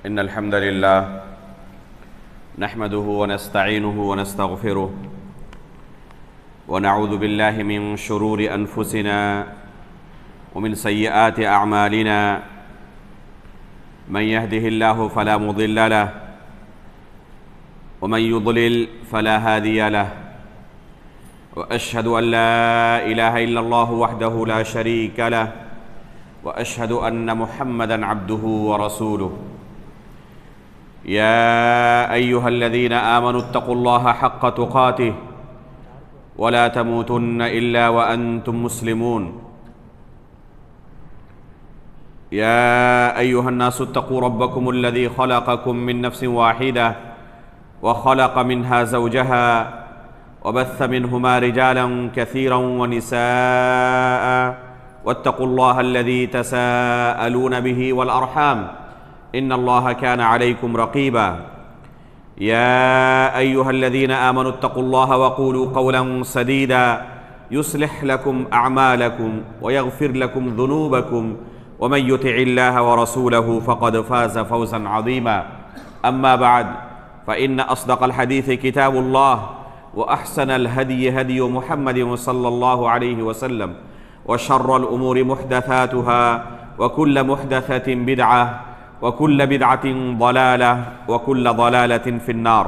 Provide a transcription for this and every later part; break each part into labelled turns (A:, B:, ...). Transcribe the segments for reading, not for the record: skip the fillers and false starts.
A: إن الحمد لله نحمده ونستعينه ونستغفره ونعوذ بالله من شرور أنفسنا ومن سيئات أعمالنا. من يهده الله فلا مضل له ومن يضلل فلا هادي له. وأشهد أن لا إله إلا الله وحده لا شريك له وأشهد أن محمدًا عبده ورسوله. يا أيها الذين آمنوا اتقوا الله حق تقاته ولا تموتن إلا وأنتم مسلمون. يا أيها الناس اتقوا ربكم الذي خلقكم من نفس واحدة وخلق منها زوجها وبث منهما رجالا كثيرا ونساء واتقوا الله الذي تساءلون به والأرحام إن الله كان عليكم رقيبا. يا أيها الذين آمنوا اتقوا الله وقولوا قولا سديدا يصلح لكم أعمالكم ويغفر لكم ذنوبكم ومن يطع الله ورسوله فقد فاز فوزا عظيما. أما بعد فإن أصدق الحديث كتاب الله وأحسن الهدي هدي محمد صلى الله عليه وسلم وشر الأمور محدثاتها وكل محدثة بدعة وكل بدعة ضلالة وكل ضلالة في النار.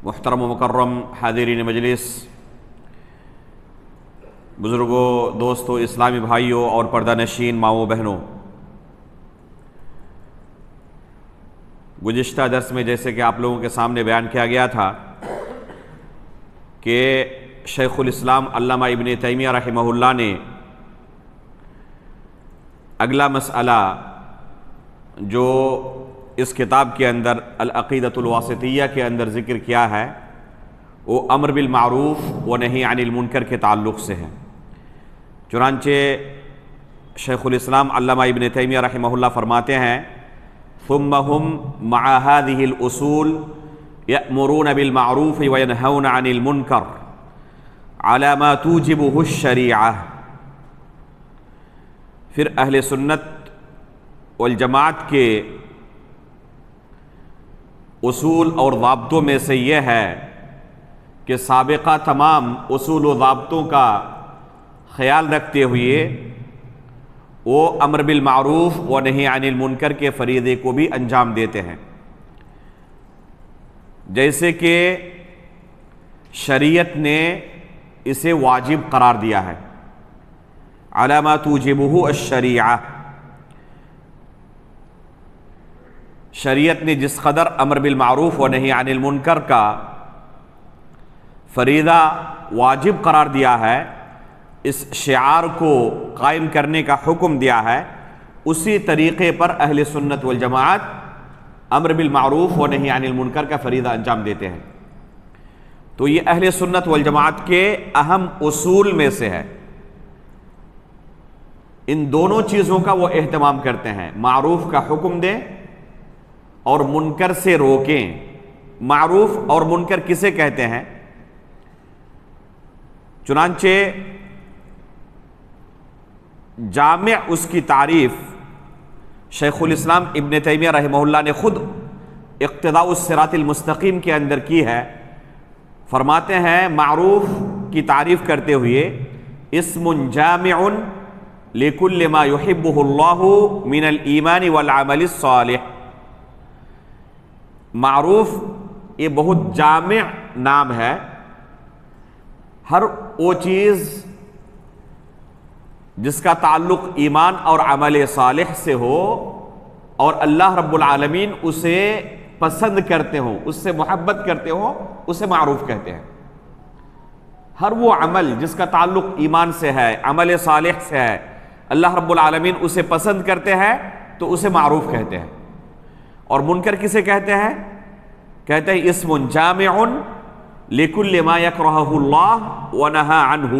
A: محترم و مکرم حاضرین مجلس، بزرگوں، دوستوں، اسلامی بھائیوں اور پردہ نشین ماؤں بہنوں، گزشتہ درس میں جیسے کہ آپ لوگوں کے سامنے بیان کیا گیا تھا کہ شیخ الاسلام علامہ ابن تیمیہ رحمہ اللہ نے اگلا مسئلہ جو اس کتاب کے اندر العقیدۃ الواسطیہ کے اندر ذکر کیا ہے وہ امر بالمعروف و نہی عن المنکر کے تعلق سے ہے. چنانچہ شیخ الاسلام علامہ ابن تیمیہ رحمہ اللہ فرماتے ہیں ثم هم مع هذه الأصول يأمرون بالمعروف وينهون عن المنكر على ما توجبه الشریعہ. پھر اہل سنت والجماعت کے اصول اور ضابطوں میں سے یہ ہے کہ سابقہ تمام اصول و ضابطوں کا خیال رکھتے ہوئے وہ امر بالمعروف و نہی عن المنکر کے فریضے کو بھی انجام دیتے ہیں. جیسے کہ شریعت نے اسے واجب قرار دیا ہے، علی ما توجبہ الشریعہ. شریعت نے جس قدر امر بالمعروف و نہی عن المنکر کا فریضہ واجب قرار دیا ہے، اس شعار کو قائم کرنے کا حکم دیا ہے، اسی طریقے پر اہل سنت والجماعت امر بالمعروف و نہی عن المنکر کا فریضہ انجام دیتے ہیں. تو یہ اہل سنت والجماعت کے اہم اصول میں سے ہے. ان دونوں چیزوں کا وہ اہتمام کرتے ہیں، معروف کا حکم دیں اور منکر سے روکیں. معروف اور منکر کسے کہتے ہیں؟ چنانچہ جامع اس کی تعریف شیخ الاسلام ابن تیمیہ رحمہ اللہ نے خود اقتداء الصراط المستقیم کے اندر کی ہے. فرماتے ہیں معروف کی تعریف کرتے ہوئے اسم جامع لکل ما یحبہ اللہ من الایمان والعمل الصالح. معروف یہ بہت جامع نام ہے، ہر وہ چیز جس کا تعلق ایمان اور عمل صالح سے ہو اور اللہ رب العالمین اسے پسند کرتے ہوں، اس سے محبت کرتے ہوں، اسے معروف کہتے ہیں. ہر وہ عمل جس کا تعلق ایمان سے ہے، عمل صالح سے ہے، اللہ رب العالمین اسے پسند کرتے ہیں تو اسے معروف کہتے ہیں. اور منکر کسے کہتے ہیں؟ کہتے ہیں اسم جامع لکل ما یکرہہ اللہ ونہا عنہ.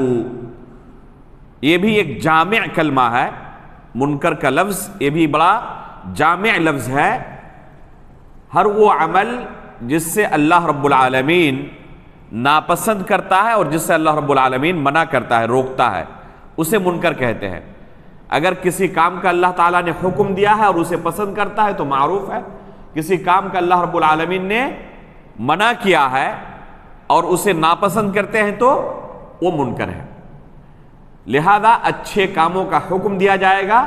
A: یہ بھی ایک جامع کلمہ ہے، منکر کا لفظ یہ بھی بڑا جامع لفظ ہے. ہر وہ عمل جس سے اللہ رب العالمین ناپسند کرتا ہے اور جس سے اللہ رب العالمین منع کرتا ہے، روکتا ہے، اسے منکر کہتے ہیں. اگر کسی کام کا اللہ تعالیٰ نے حکم دیا ہے اور اسے پسند کرتا ہے تو معروف ہے، کسی کام کا اللہ رب العالمین نے منع کیا ہے اور اسے ناپسند کرتے ہیں تو وہ منکر ہے۔ لہذا اچھے کاموں کا حکم دیا جائے گا،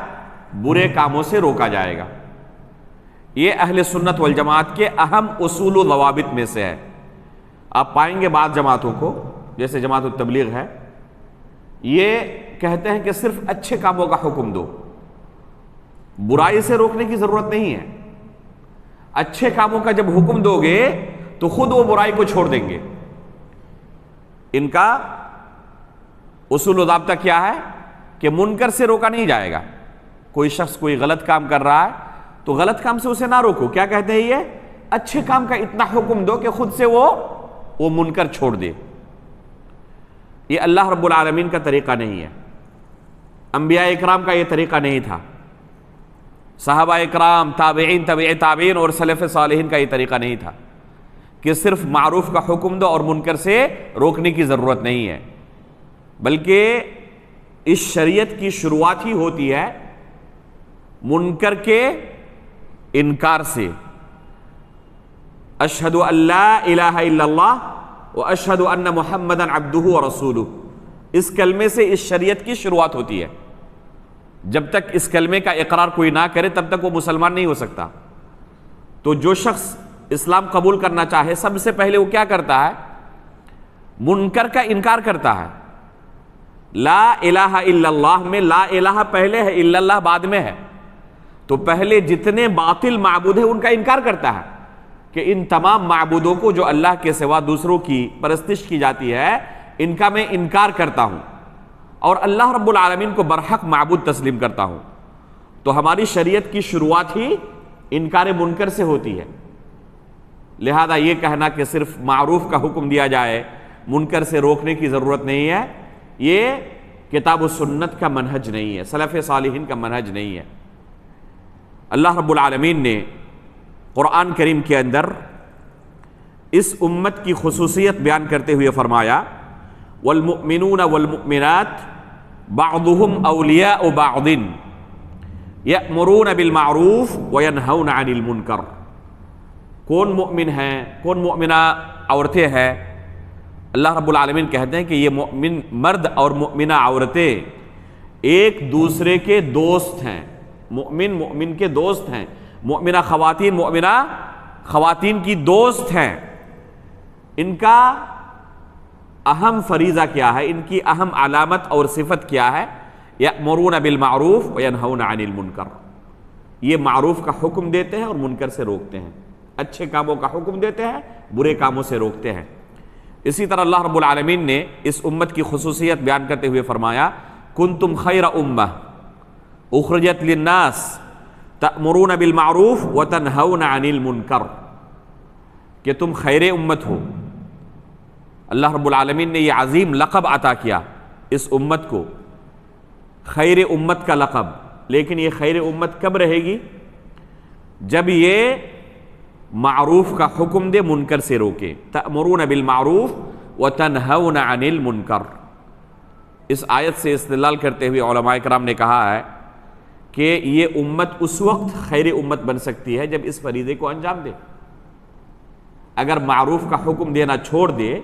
A: برے کاموں سے روکا جائے گا۔ یہ اہل سنت والجماعت کے اہم اصول و ضوابط میں سے ہے۔ آپ پائیں گے بعض جماعتوں کو، جیسے جماعت التبلیغ ہے، یہ کہتے ہیں کہ صرف اچھے کاموں کا حکم دو، برائی سے روکنے کی ضرورت نہیں ہے۔ اچھے کاموں کا جب حکم دو گے تو خود وہ برائی کو چھوڑ دیں گے۔ ان کا اصول و ضابطہ کیا ہے کہ منکر سے روکا نہیں جائے گا۔ کوئی شخص کوئی غلط کام کر رہا ہے تو غلط کام سے اسے نہ روکو، کیا کہتے ہیں یہ اچھے کام کا اتنا حکم دو کہ خود سے وہ منکر چھوڑ دے۔ یہ اللہ رب العالمین کا طریقہ نہیں ہے، انبیاء اکرام کا یہ طریقہ نہیں تھا، صحابہ اکرام، تابعین، تبع تابعین اور سلف صالحین کا یہ طریقہ نہیں تھا کہ صرف معروف کا حکم دو اور منکر سے روکنے کی ضرورت نہیں ہے، بلکہ اس شریعت کی شروعات ہی ہوتی ہے منکر کے انکار سے۔ اشہد ان لا الہ الا اللہ واشہد ان محمدا عبدہ ورسولہ، اس کلمے سے اس شریعت کی شروعات ہوتی ہے۔ جب تک اس کلمے کا اقرار کوئی نہ کرے تب تک وہ مسلمان نہیں ہو سکتا۔ تو جو شخص اسلام قبول کرنا چاہے سب سے پہلے وہ کیا کرتا ہے؟ منکر کا انکار کرتا ہے۔ لا الہ الا اللہ میں لا الہ پہلے ہے، الا اللہ بعد میں ہے، تو پہلے جتنے باطل معبود ہیں ان کا انکار کرتا ہے کہ ان تمام معبودوں کو جو اللہ کے سوا دوسروں کی پرستش کی جاتی ہے ان کا میں انکار کرتا ہوں اور اللہ رب العالمین کو برحق معبود تسلیم کرتا ہوں۔ تو ہماری شریعت کی شروعات ہی انکار منکر سے ہوتی ہے۔ لہذا یہ کہنا کہ صرف معروف کا حکم دیا جائے، منکر سے روکنے کی ضرورت نہیں ہے، یہ کتاب و سنت کا منہج نہیں ہے، سلف صالحین کا منہج نہیں ہے۔ اللہ رب العالمین نے قرآن کریم کے اندر اس امت کی خصوصیت بیان کرتے ہوئے فرمایا والمؤمنون والمؤمنات بعضهم اولیاء بعض یأمرون بالمعروف وینہون عن المنکر۔ کون مؤمن ہیں، کون مؤمنہ عورتیں ہیں؟ اللہ رب العالمین کہتے ہیں کہ یہ مؤمن مرد اور مؤمنہ عورتیں ایک دوسرے کے دوست ہیں، مؤمن مومن کے دوست ہیں، مؤمنہ خواتین کی دوست ہیں۔ ان کا اہم فریضہ کیا ہے، ان کی اہم علامت اور صفت کیا ہے؟ یأمرون بالمعروف وینہون عن المنکر، یہ معروف کا حکم دیتے ہیں اور منکر سے روکتے ہیں، اچھے کاموں کا حکم دیتے ہیں، برے کاموں سے روکتے ہیں۔ اسی طرح اللہ رب العالمین نے اس امت کی خصوصیت بیان کرتے ہوئے فرمایا کنتم خیر امہ اخرجت للناس تأمرون بالمعروف وتنہون عن المنکر، کہ تم خیر امت ہو۔ اللہ رب العالمین نے یہ عظیم لقب عطا کیا اس امت کو، خیر امت کا لقب۔ لیکن یہ خیر امت کب رہے گی؟ جب یہ معروف کا حکم دے، منکر سے روکے۔ تأمرون بالمعروف وتنہون عن المنکر۔ اس آیت سے استدلال کرتے ہوئے علماء کرام نے کہا ہے کہ یہ امت اس وقت خیر امت بن سکتی ہے جب اس فریضے کو انجام دے۔ اگر معروف کا حکم دینا چھوڑ دے،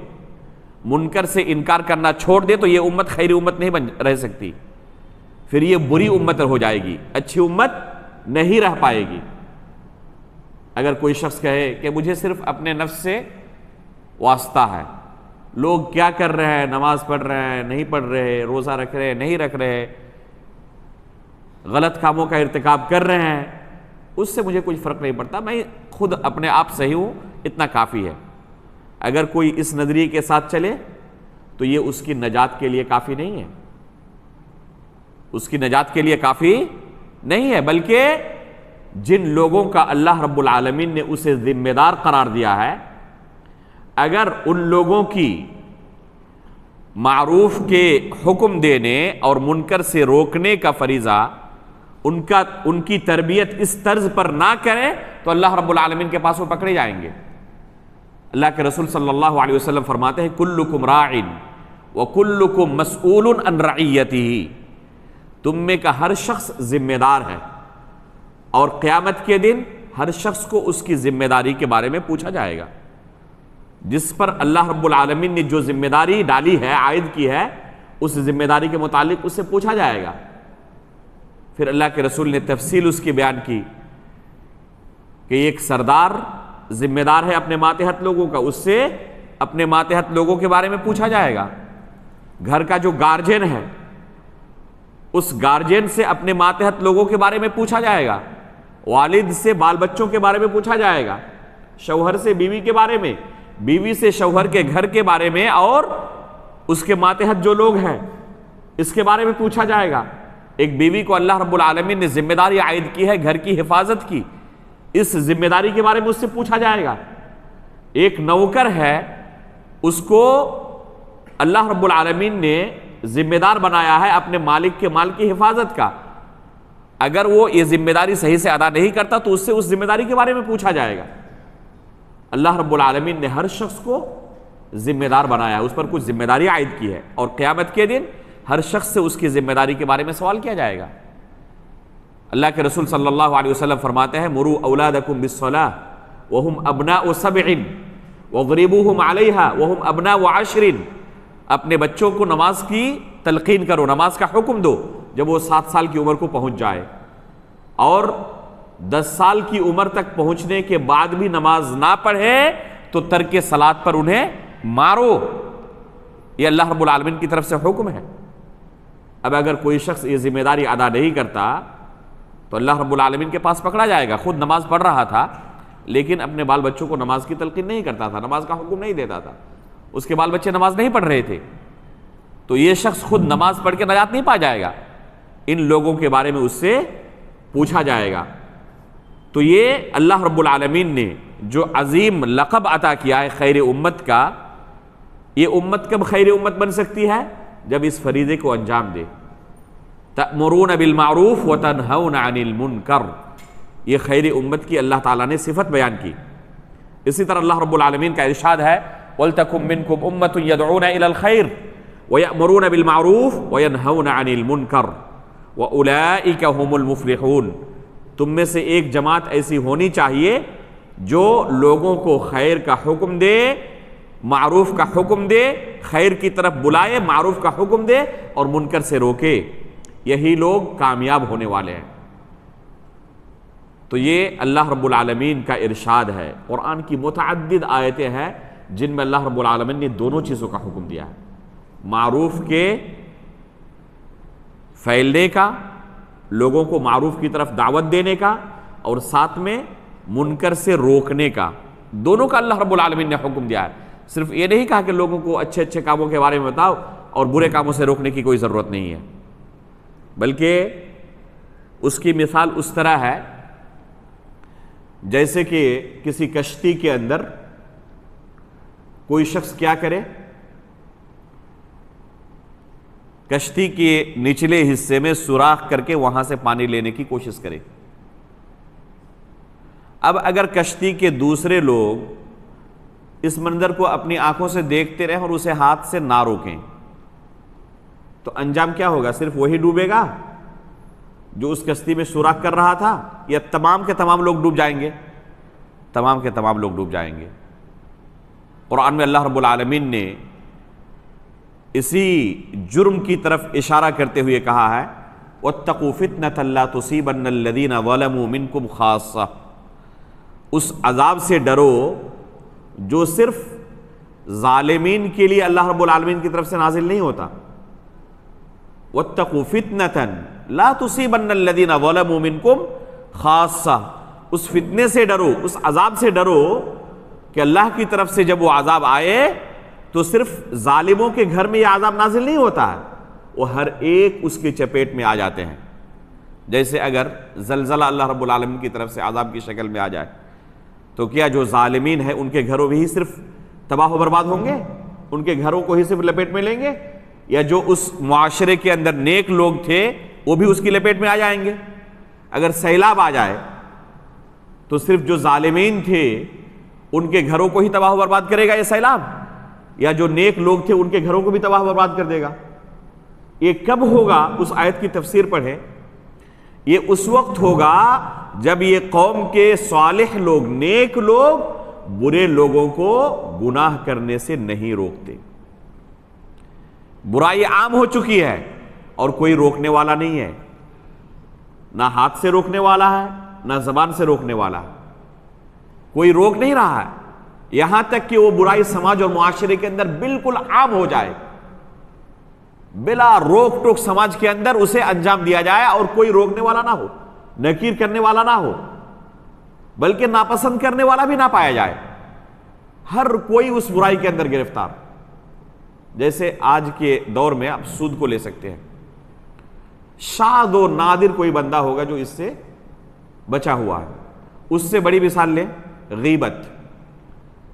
A: منکر سے انکار کرنا چھوڑ دے، تو یہ امت خیر امت نہیں رہ سکتی، پھر یہ بری امت ہو جائے گی، اچھی امت نہیں رہ پائے گی۔ اگر کوئی شخص کہے کہ مجھے صرف اپنے نفس سے واسطہ ہے، لوگ کیا کر رہے ہیں، نماز پڑھ رہے ہیں نہیں پڑھ رہے، روزہ رکھ رہے ہیں نہیں رکھ رہے، غلط کاموں کا ارتکاب کر رہے ہیں، اس سے مجھے کوئی فرق نہیں پڑتا، میں خود اپنے آپ صحیح ہوں، اتنا کافی ہے۔ اگر کوئی اس نظریے کے ساتھ چلے تو یہ اس کی نجات کے لیے کافی نہیں ہے، اس کی نجات کے لیے کافی نہیں ہے، بلکہ جن لوگوں کا اللہ رب العالمین نے اسے ذمہ دار قرار دیا ہے، اگر ان لوگوں کی معروف کے حکم دینے اور منکر سے روکنے کا فریضہ ان کی تربیت اس طرز پر نہ کرے تو اللہ رب العالمین کے پاس وہ پکڑے جائیں گے۔ اللہ کے رسول صلی اللہ علیہ وسلم فرماتے ہیں کلکم راع وکلکم مسئول عن رعیتہ، تم میں کا ہر شخص ذمہ دار ہے، اور قیامت کے دن ہر شخص کو اس کی ذمہ داری کے بارے میں پوچھا جائے گا۔ جس پر اللہ رب العالمین نے جو ذمہ داری ڈالی ہے، عائد کی ہے، اس ذمہ داری کے متعلق اس سے پوچھا جائے گا۔ پھر اللہ کے رسول نے تفصیل اس کی بیان کی کہ ایک سردار ذمہ دار ہے اپنے ماتحت لوگوں کا، اس سے اپنے ماتحت لوگوں کے بارے میں پوچھا جائے گا۔ گھر کا جو گارجین ہے، اس گارجین سے اپنے ماتحت لوگوں کے بارے میں پوچھا جائے گا۔ والد سے بال بچوں کے بارے میں پوچھا جائے گا، شوہر سے بیوی کے بارے میں، بیوی سے شوہر کے گھر کے بارے میں، اور اس کے ماتحت جو لوگ ہیں اس کے بارے میں پوچھا جائے گا۔ ایک بیوی کو اللہ رب العالمین نے ذمہ داری عائد کی ہے گھر کی حفاظت کی، اس ذمہ داری کے بارے میں اس سے پوچھا جائے گا۔ ایک نوکر ہے، اس کو اللہ رب العالمین نے ذمہ دار بنایا ہے اپنے مالک کے مال کی حفاظت کا، اگر وہ یہ ذمہ داری صحیح سے ادا نہیں کرتا تو اس سے اس ذمہ داری کے بارے میں پوچھا جائے گا۔ اللہ رب العالمین نے ہر شخص کو ذمہ دار بنایا ہے، اس پر کچھ ذمہ داری عائد کی ہے، اور قیامت کے دن ہر شخص سے اس کی ذمہ داری کے بارے میں سوال کیا جائے گا۔ اللہ کے رسول صلی اللہ علیہ وسلم فرماتے ہیں مروا اولادکم بالصلاۃ وہم ابناء 7 واضربوہم علیہا وہم ابناء 10۔ اپنے بچوں کو نماز کی تلقین کرو، نماز کا حکم دو جب وہ 7 سال کی عمر کو پہنچ جائے، اور 10 سال کی عمر تک پہنچنے کے بعد بھی نماز نہ پڑھے تو ترک صلاۃ پر انہیں مارو۔ یہ اللہ رب العالمین کی طرف سے حکم ہے۔ اب اگر کوئی شخص یہ ذمہ داری ادا نہیں کرتا تو اللہ رب العالمین کے پاس پکڑا جائے گا۔ خود نماز پڑھ رہا تھا لیکن اپنے بال بچوں کو نماز کی تلقین نہیں کرتا تھا، نماز کا حکم نہیں دیتا تھا، اس کے بال بچے نماز نہیں پڑھ رہے تھے، تو یہ شخص خود نماز پڑھ کے نجات نہیں پا جائے گا، ان لوگوں کے بارے میں اس سے پوچھا جائے گا۔ تو یہ اللہ رب العالمین نے جو عظیم لقب عطا کیا ہے خیر امت کا، یہ امت کب خیر امت بن سکتی ہے؟ جب اس فریضے کو انجام دے۔ تأمرون بالمعروف وتنہون عن المنکر، یہ خیر امت کی اللہ تعالیٰ نے صفت بیان کی۔ اسی طرح اللہ رب العالمین کا ارشاد ہے وَلْتَكُن مِّنكُمْ أُمَّةٌ يَدْعُونَ إِلَى الْخَيْرِ وَيَأْمُرُونَ بِالْمَعْرُوفِ وَيَنْهَوْنَ عَنِ الْمُنكَرِ وَأُولَئِكَ هُمُ الْمُفْلِحُونَ۔ تم میں سے ایک جماعت ایسی ہونی چاہیے جو لوگوں کو خیر کا حکم دے، معروف کا حکم دے، خیر کی طرف بلائے، معروف کا حکم دے اور منکر سے روکے، یہی لوگ کامیاب ہونے والے ہیں۔ تو یہ اللہ رب العالمین کا ارشاد ہے۔ قرآن کی متعدد آیتیں ہیں جن میں اللہ رب العالمین نے دونوں چیزوں کا حکم دیا ہے، معروف کے پھیلنے کا، لوگوں کو معروف کی طرف دعوت دینے کا، اور ساتھ میں منکر سے روکنے کا، دونوں کا اللہ رب العالمین نے حکم دیا ہے۔ صرف یہ نہیں کہا کہ لوگوں کو اچھے اچھے کاموں کے بارے میں بتاؤ اور برے کاموں سے روکنے کی کوئی ضرورت نہیں ہے، بلکہ اس کی مثال اس طرح ہے جیسے کہ کسی کشتی کے اندر کوئی شخص کیا کرے، کشتی کے نچلے حصے میں سوراخ کر کے وہاں سے پانی لینے کی کوشش کرے۔ اب اگر کشتی کے دوسرے لوگ اس منظر کو اپنی آنکھوں سے دیکھتے رہیں اور اسے ہاتھ سے نہ روکیں تو انجام کیا ہوگا؟ صرف وہی ڈوبے گا جو اس کشتی میں سوراخ کر رہا تھا، یا تمام کے تمام لوگ ڈوب جائیں گے؟ تمام کے تمام لوگ ڈوب جائیں گے۔ قرآن میں اللہ رب العالمین نے اسی جرم کی طرف اشارہ کرتے ہوئے کہا ہے وَاتَّقُوا فِتْنَةً لَا تُصِيبَنَّ الَّذِينَ ظَلَمُوا مِنْكُمْ خَاصَّةً، اس عذاب سے ڈرو جو صرف ظالمین کے لیے اللہ رب العالمین کی طرف سے نازل نہیں ہوتا۔ وَاتَّقُوا فِتْنَةً لَا تُصِيبَنَّ الَّذِينَ ظَلَمُوا مِنْكُمْ خَاصَّةً، اس فتنے سے ڈرو، اس عذاب سے ڈرو کہ اللہ کی طرف سے جب وہ عذاب آئے تو صرف ظالموں کے گھر میں یہ عذاب نازل نہیں ہوتا ہے، وہ ہر ایک اس کی چپیٹ میں آ جاتے ہیں۔ جیسے اگر زلزلہ اللہ رب العالمین کی طرف سے عذاب کی شکل میں آ جائے تو کیا جو ظالمین ہیں ان کے گھروں بھی ہی صرف تباہ و برباد ہوں گے، ان کے گھروں کو ہی صرف لپیٹ میں لیں گے، یا جو اس معاشرے کے اندر نیک لوگ تھے وہ بھی اس کی لپیٹ میں آ جائیں گے؟ اگر سیلاب آ جائے تو صرف جو ظالمین تھے ان کے گھروں کو ہی تباہ و برباد کرے گا یہ سیلاب، یا جو نیک لوگ تھے ان کے گھروں کو بھی تباہ و برباد کر دے گا؟ یہ کب ہوگا؟ اس آیت کی تفسیر پڑھیں، یہ اس وقت ہوگا جب یہ قوم کے صالح لوگ، نیک لوگ برے لوگوں کو گناہ کرنے سے نہیں روکتے۔ برائی عام ہو چکی ہے اور کوئی روکنے والا نہیں ہے، نہ ہاتھ سے روکنے والا ہے نہ زبان سے روکنے والا ہے، کوئی روک نہیں رہا ہے، یہاں تک کہ وہ برائی سماج اور معاشرے کے اندر بالکل عام ہو جائے، بلا روک ٹوک سماج کے اندر اسے انجام دیا جائے اور کوئی روکنے والا نہ ہو، نکیر کرنے والا نہ ہو، بلکہ ناپسند کرنے والا بھی نہ پایا جائے، ہر کوئی اس برائی کے اندر گرفتار۔ جیسے آج کے دور میں آپ سود کو لے سکتے ہیں، شاذ و نادر کوئی بندہ ہوگا جو اس سے بچا ہوا ہے۔ اس سے بڑی مثال لیں، غیبت،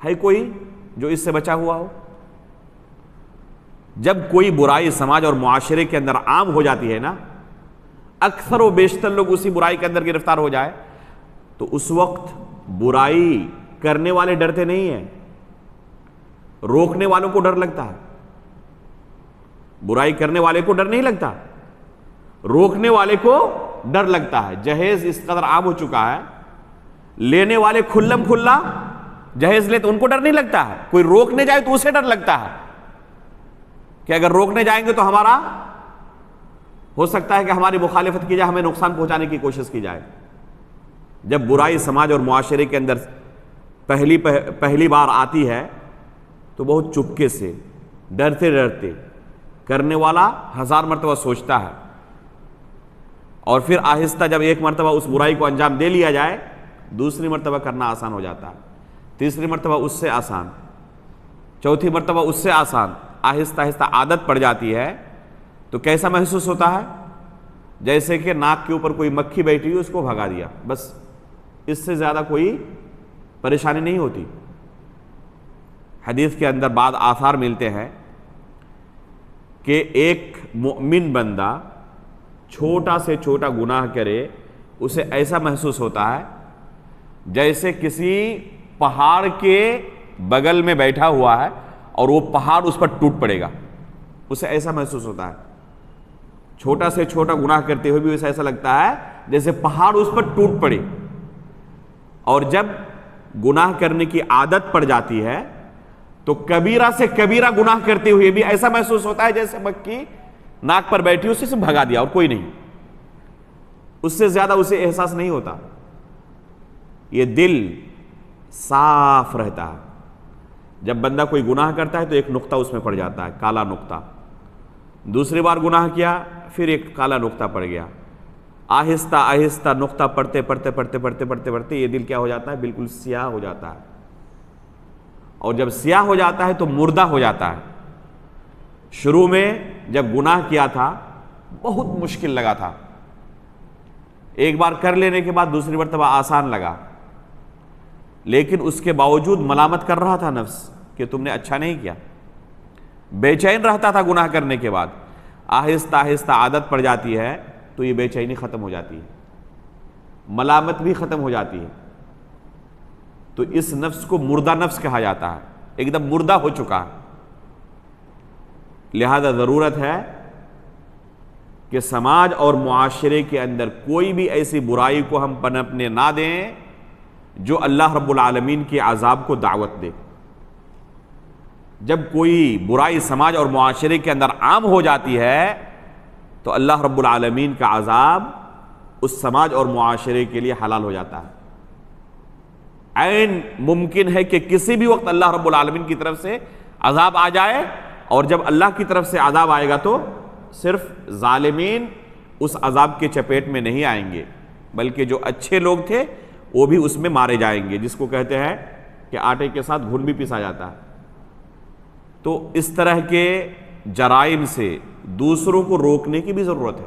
A: ہے کوئی جو اس سے بچا ہوا ہو؟ جب کوئی برائی سماج اور معاشرے کے اندر عام ہو جاتی ہے نا، اکثر و بیشتر لوگ اسی برائی کے اندر گرفتار ہو جائے، تو اس وقت برائی کرنے والے ڈرتے نہیں ہیں، روکنے والوں کو ڈر لگتا ہے۔ برائی کرنے والے کو ڈر نہیں لگتا، روکنے والے کو ڈر لگتا ہے۔ جہیز اس قدر عام ہو چکا ہے، لینے والے کھلم کھلا جہیز لے تو ان کو ڈر نہیں لگتا ہے، کوئی روکنے جائے تو اسے ڈر لگتا ہے کہ اگر روکنے جائیں گے تو ہمارا ہو سکتا ہے کہ ہماری مخالفت کی جائے، ہمیں نقصان پہنچانے کی کوشش کی جائے۔ جب برائی سماج اور معاشرے کے اندر پہلی بار آتی ہے تو بہت چپکے سے، ڈرتے ڈرتے، کرنے والا 1000 مرتبہ سوچتا ہے، اور پھر آہستہ جب ایک مرتبہ اس برائی کو انجام دے لیا جائے، دوسری مرتبہ کرنا آسان ہو جاتا ہے، تیسری مرتبہ اس سے آسان، چوتھی مرتبہ اس سے آسان، آہستہ آہستہ عادت پڑ جاتی ہے تو کیسا محسوس ہوتا ہے؟ جیسے کہ ناک کے اوپر کوئی مکھی بیٹھی ہوئی، اس کو بھگا دیا، بس اس سے زیادہ کوئی پریشانی نہیں ہوتی۔ حدیث کے اندر بعض آثار ملتے ہیں کہ ایک مؤمن بندہ چھوٹا سے چھوٹا گناہ کرے، اسے ایسا محسوس ہوتا ہے جیسے کسی پہاڑ کے بغل میں بیٹھا ہوا ہے اور وہ پہاڑ اس پر ٹوٹ پڑے گا، اسے ایسا محسوس ہوتا ہے۔ چھوٹا سے چھوٹا گناہ کرتے ہوئے بھی اسے ایسا لگتا ہے جیسے پہاڑ اس پر ٹوٹ پڑے، اور جب گناہ کرنے کی عادت پڑ جاتی ہے تو کبیرہ سے کبیرہ گناہ کرتے ہوئے بھی ایسا محسوس ہوتا ہے جیسے مکھی ناک پر بیٹھی، اسے بھگا دیا اور کوئی نہیں، اس سے زیادہ اسے احساس نہیں ہوتا۔ یہ دل صاف رہتا ہے۔ جب بندہ کوئی گناہ کرتا ہے تو ایک نقطہ اس میں پڑ جاتا ہے، کالا نقطہ، دوسری بار گناہ کیا پھر ایک کالا نقطہ پڑ گیا، آہستہ آہستہ نقطہ پڑھتے پڑھتے پڑھتے پڑھتے پڑھتے پڑھتے یہ دل کیا ہو جاتا ہے؟ بالکل سیاہ ہو جاتا ہے، اور جب سیاہ ہو جاتا ہے تو مردہ ہو جاتا ہے۔ شروع میں جب گناہ کیا تھا بہت مشکل لگا تھا، ایک بار کر لینے کے بعد دوسری مرتبہ آسان لگا، لیکن اس کے باوجود ملامت کر رہا تھا نفس کہ تم نے اچھا نہیں کیا، بے چین رہتا تھا گناہ کرنے کے بعد۔ آہستہ آہستہ عادت پڑ جاتی ہے تو یہ بے چینی ختم ہو جاتی ہے، ملامت بھی ختم ہو جاتی ہے، تو اس نفس کو مردہ نفس کہا جاتا ہے، ایک دم مردہ ہو چکا ہے۔ لہذا ضرورت ہے کہ سماج اور معاشرے کے اندر کوئی بھی ایسی برائی کو ہم پنپنے نہ دیں جو اللہ رب العالمین کے عذاب کو دعوت دے۔ جب کوئی برائی سماج اور معاشرے کے اندر عام ہو جاتی ہے تو اللہ رب العالمین کا عذاب اس سماج اور معاشرے کے لیے حلال ہو جاتا ہے۔ عین ممکن ہے کہ کسی بھی وقت اللہ رب العالمین کی طرف سے عذاب آ جائے، اور جب اللہ کی طرف سے عذاب آئے گا تو صرف ظالمین اس عذاب کے چپیٹ میں نہیں آئیں گے، بلکہ جو اچھے لوگ تھے وہ بھی اس میں مارے جائیں گے، جس کو کہتے ہیں کہ آٹے کے ساتھ گھن بھی پیسا جاتا ہے۔ تو اس طرح کے جرائم سے دوسروں کو روکنے کی بھی ضرورت ہے۔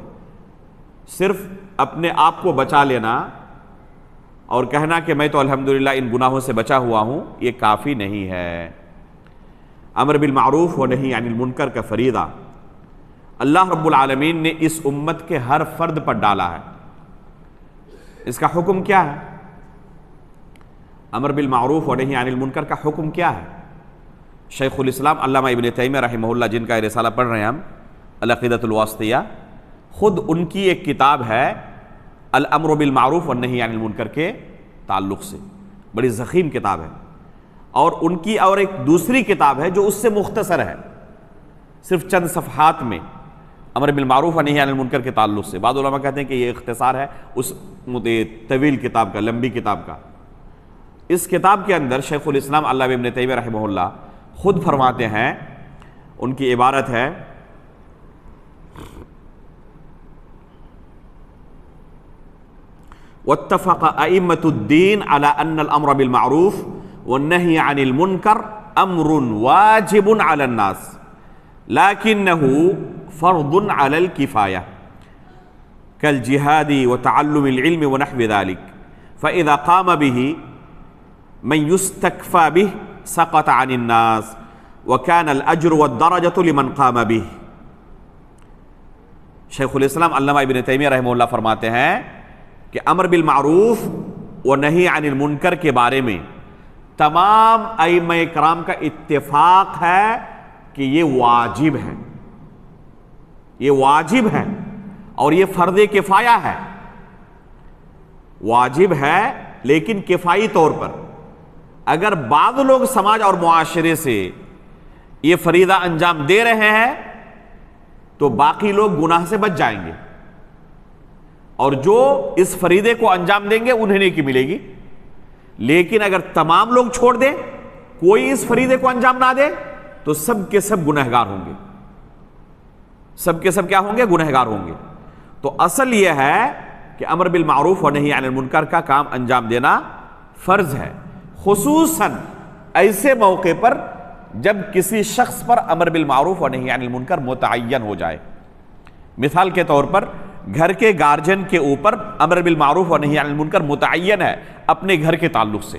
A: صرف اپنے آپ کو بچا لینا اور کہنا کہ میں تو الحمدللہ ان گناہوں سے بچا ہوا ہوں، یہ کافی نہیں ہے۔ امر بالمعروف و نہی عن المنکر کا فریضہ اللہ رب العالمین نے اس امت کے ہر فرد پر ڈالا ہے۔ اس کا حکم کیا ہے؟ امر بالمعروف و نہی عن المنکر کا حکم کیا ہے؟ شیخ الاسلام علامہ ابن تیمیہ رحمہ اللہ، جن کا یہ رسالہ پڑھ رہے ہیں ہم، العقیدۃ الواسطیہ، خود ان کی ایک کتاب ہے الامر بالمعروف والنہی عن المنکر کے تعلق سے، بڑی ضخیم کتاب ہے، اور ان کی اور ایک دوسری کتاب ہے جو اس سے مختصر ہے، صرف چند صفحات میں، امر بالمعروف والنہی عن المنکر کے تعلق سے۔ بعض علماء کہتے ہیں کہ یہ اختصار ہے اس طویل کتاب کا، لمبی کتاب کا۔ اس کتاب کے اندر شیخ الاسلام علامہ ابن تیمیہ رحمہ اللہ خود فرماتے ہیں، ان کی عبارت ہے واتفق ائمة الدین علی ان الامر بالمعروف والنہی عن المنکر امر واجب علی الناس لکنہ فرض علی الکفایہ کالجہاد وتعلم العلم ونحو ذلك فاذا قام به من يستكفى به سقط عن الناس وكان الاجر والدرجة لمن قام به۔ شیخ الاسلام علامہ ابن تیمیہ رحمہ اللہ فرماتے ہیں کہ امر بالمعروف و نہی عن المنکر کے بارے میں تمام ائمہ کرام کا اتفاق ہے کہ یہ واجب ہے، یہ واجب ہے اور یہ فرض کفایہ ہے، واجب ہے لیکن کفائی طور پر۔ اگر بعض لوگ سماج اور معاشرے سے یہ فریضہ انجام دے رہے ہیں تو باقی لوگ گناہ سے بچ جائیں گے، اور جو اس فریضے کو انجام دیں گے انہیں نیکی ملے گی۔ لیکن اگر تمام لوگ چھوڑ دیں، کوئی اس فریضے کو انجام نہ دے، تو سب کے سب گنہگار ہوں گے، سب کے سب کیا ہوں گے؟ گنہگار ہوں گے۔ تو اصل یہ ہے کہ امر بالمعروف و نہی عن المنکر کا کام انجام دینا فرض ہے، خصوصاً ایسے موقع پر جب کسی شخص پر امر بالمعروف و نہی عن المنکر متعین ہو جائے۔ مثال کے طور پر گھر کے گارجن کے اوپر امر بالمعروف و نہی عن المنکر متعین ہے اپنے گھر کے تعلق سے۔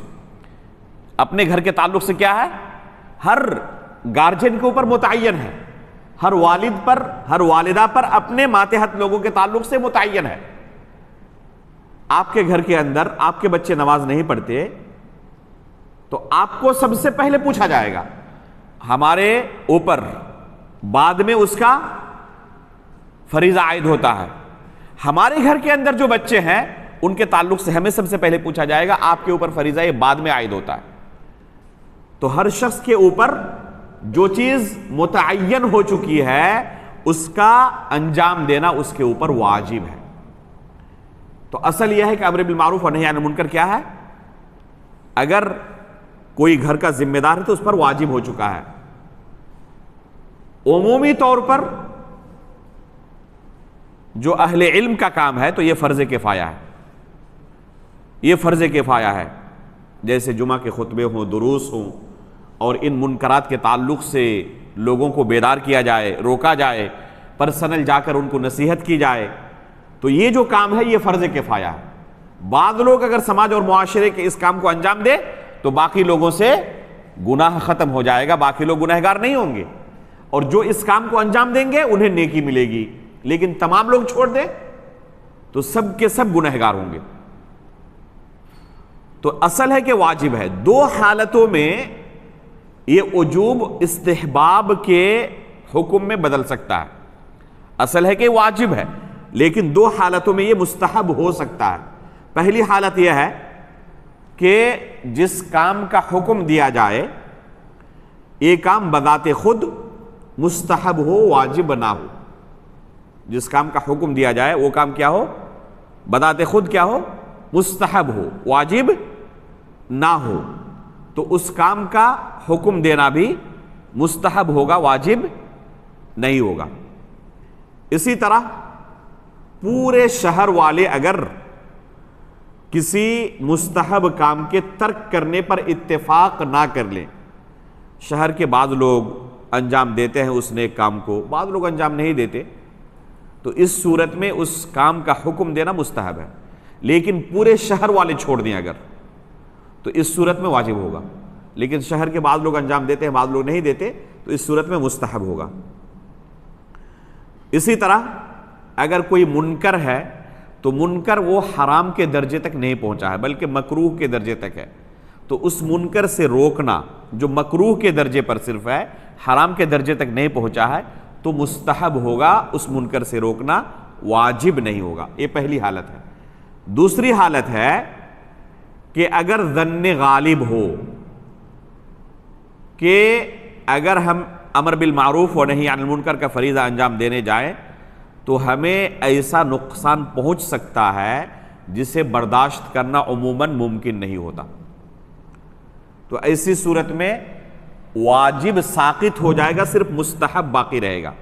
A: اپنے گھر کے تعلق سے کیا ہے؟ ہر گارجن کے اوپر متعین ہے، ہر والد پر، ہر والدہ پر، اپنے ماتحت لوگوں کے تعلق سے متعین ہے۔ آپ کے گھر کے اندر آپ کے بچے نماز نہیں پڑھتے تو آپ کو سب سے پہلے پوچھا جائے گا ہمارے اوپر، بعد میں اس کا فریضہ عائد ہوتا ہے۔ ہمارے گھر کے اندر جو بچے ہیں ان کے تعلق سے ہمیں سب سے پہلے پوچھا جائے گا، آپ کے اوپر فریضہ یہ بعد میں عائد ہوتا ہے۔ تو ہر شخص کے اوپر جو چیز متعین ہو چکی ہے اس کا انجام دینا اس کے اوپر واجب ہے۔ تو اصل یہ ہے کہ امر بالمعروف و نہی عن المنکر کیا ہے؟ اگر کوئی گھر کا ذمہ دار ہے تو اس پر واجب ہو چکا ہے۔ عمومی طور پر جو اہل علم کا کام ہے تو یہ فرض کفایہ ہے، یہ فرض کفایہ ہے۔ جیسے جمعہ کے خطبے ہوں، دروس ہوں، اور ان منکرات کے تعلق سے لوگوں کو بیدار کیا جائے، روکا جائے، پرسنل جا کر ان کو نصیحت کی جائے، تو یہ جو کام ہے یہ فرض کفایہ ہے۔ بعض لوگ اگر سماج اور معاشرے کے اس کام کو انجام دے تو باقی لوگوں سے گناہ ختم ہو جائے گا، باقی لوگ گنہگار نہیں ہوں گے، اور جو اس کام کو انجام دیں گے انہیں نیکی ملے گی۔ لیکن تمام لوگ چھوڑ دیں تو سب کے سب گنہگار ہوں گے۔ تو اصل ہے کہ واجب ہے۔ دو حالتوں میں یہ وجوب استحباب کے حکم میں بدل سکتا ہے۔ اصل ہے کہ واجب ہے، لیکن دو حالتوں میں یہ مستحب ہو سکتا ہے۔ پہلی حالت یہ ہے کہ جس کام کا حکم دیا جائے یہ کام بذات خود مستحب ہو، واجب نہ ہو۔ جس کام کا حکم دیا جائے وہ کام کیا ہو؟ بذات خود کیا ہو؟ مستحب ہو، واجب نہ ہو، تو اس کام کا حکم دینا بھی مستحب ہوگا، واجب نہیں ہوگا۔ اسی طرح پورے شہر والے اگر کسی مستحب کام کے ترک کرنے پر اتفاق نہ کر لیں، شہر کے بعض لوگ انجام دیتے ہیں اس نیک کام کو، بعض لوگ انجام نہیں دیتے، تو اس صورت میں اس کام کا حکم دینا مستحب ہے۔ لیکن پورے شہر والے چھوڑ دیں اگر، تو اس صورت میں واجب ہوگا۔ لیکن شہر کے بعض لوگ انجام دیتے ہیں، بعض لوگ نہیں دیتے، تو اس صورت میں مستحب ہوگا۔ اسی طرح اگر کوئی منکر ہے تو منکر وہ حرام کے درجے تک نہیں پہنچا ہے بلکہ مکروہ کے درجے تک ہے، تو اس منکر سے روکنا جو مکروہ کے درجے پر صرف ہے، حرام کے درجے تک نہیں پہنچا ہے، تو مستحب ہوگا، اس منکر سے روکنا واجب نہیں ہوگا. یہ پہلی حالت ہے. دوسری حالت ہے کہ اگر ظن غالب ہو کہ اگر ہم امر بالمعروف و نہی عن المنکر کا فریضہ انجام دینے جائیں تو ہمیں ایسا نقصان پہنچ سکتا ہے جسے برداشت کرنا عموماً ممکن نہیں ہوتا. تو ایسی صورت میں واجب ساقط ہو جائے گا، صرف مستحب باقی رہے گا.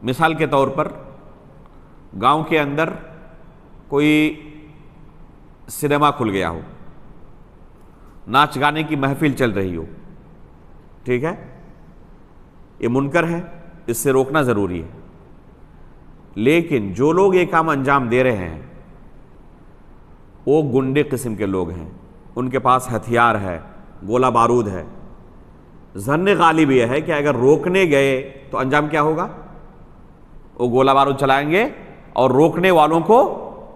A: مثال کے طور پر گاؤں کے اندر کوئی سنیما کھل گیا ہو، ناچ گانے کی محفل چل رہی ہو، ٹھیک ہے، یہ منکر ہے، اس سے روکنا ضروری ہے. لیکن جو لوگ یہ کام انجام دے رہے ہیں وہ گنڈے قسم کے لوگ ہیں، ان کے پاس ہتھیار ہے، گولہ بارود ہے. ظن غالب یہ ہے کہ اگر روکنے گئے تو انجام کیا ہوگا؟ وہ گولہ بارود چلائیں گے اور روکنے والوں کو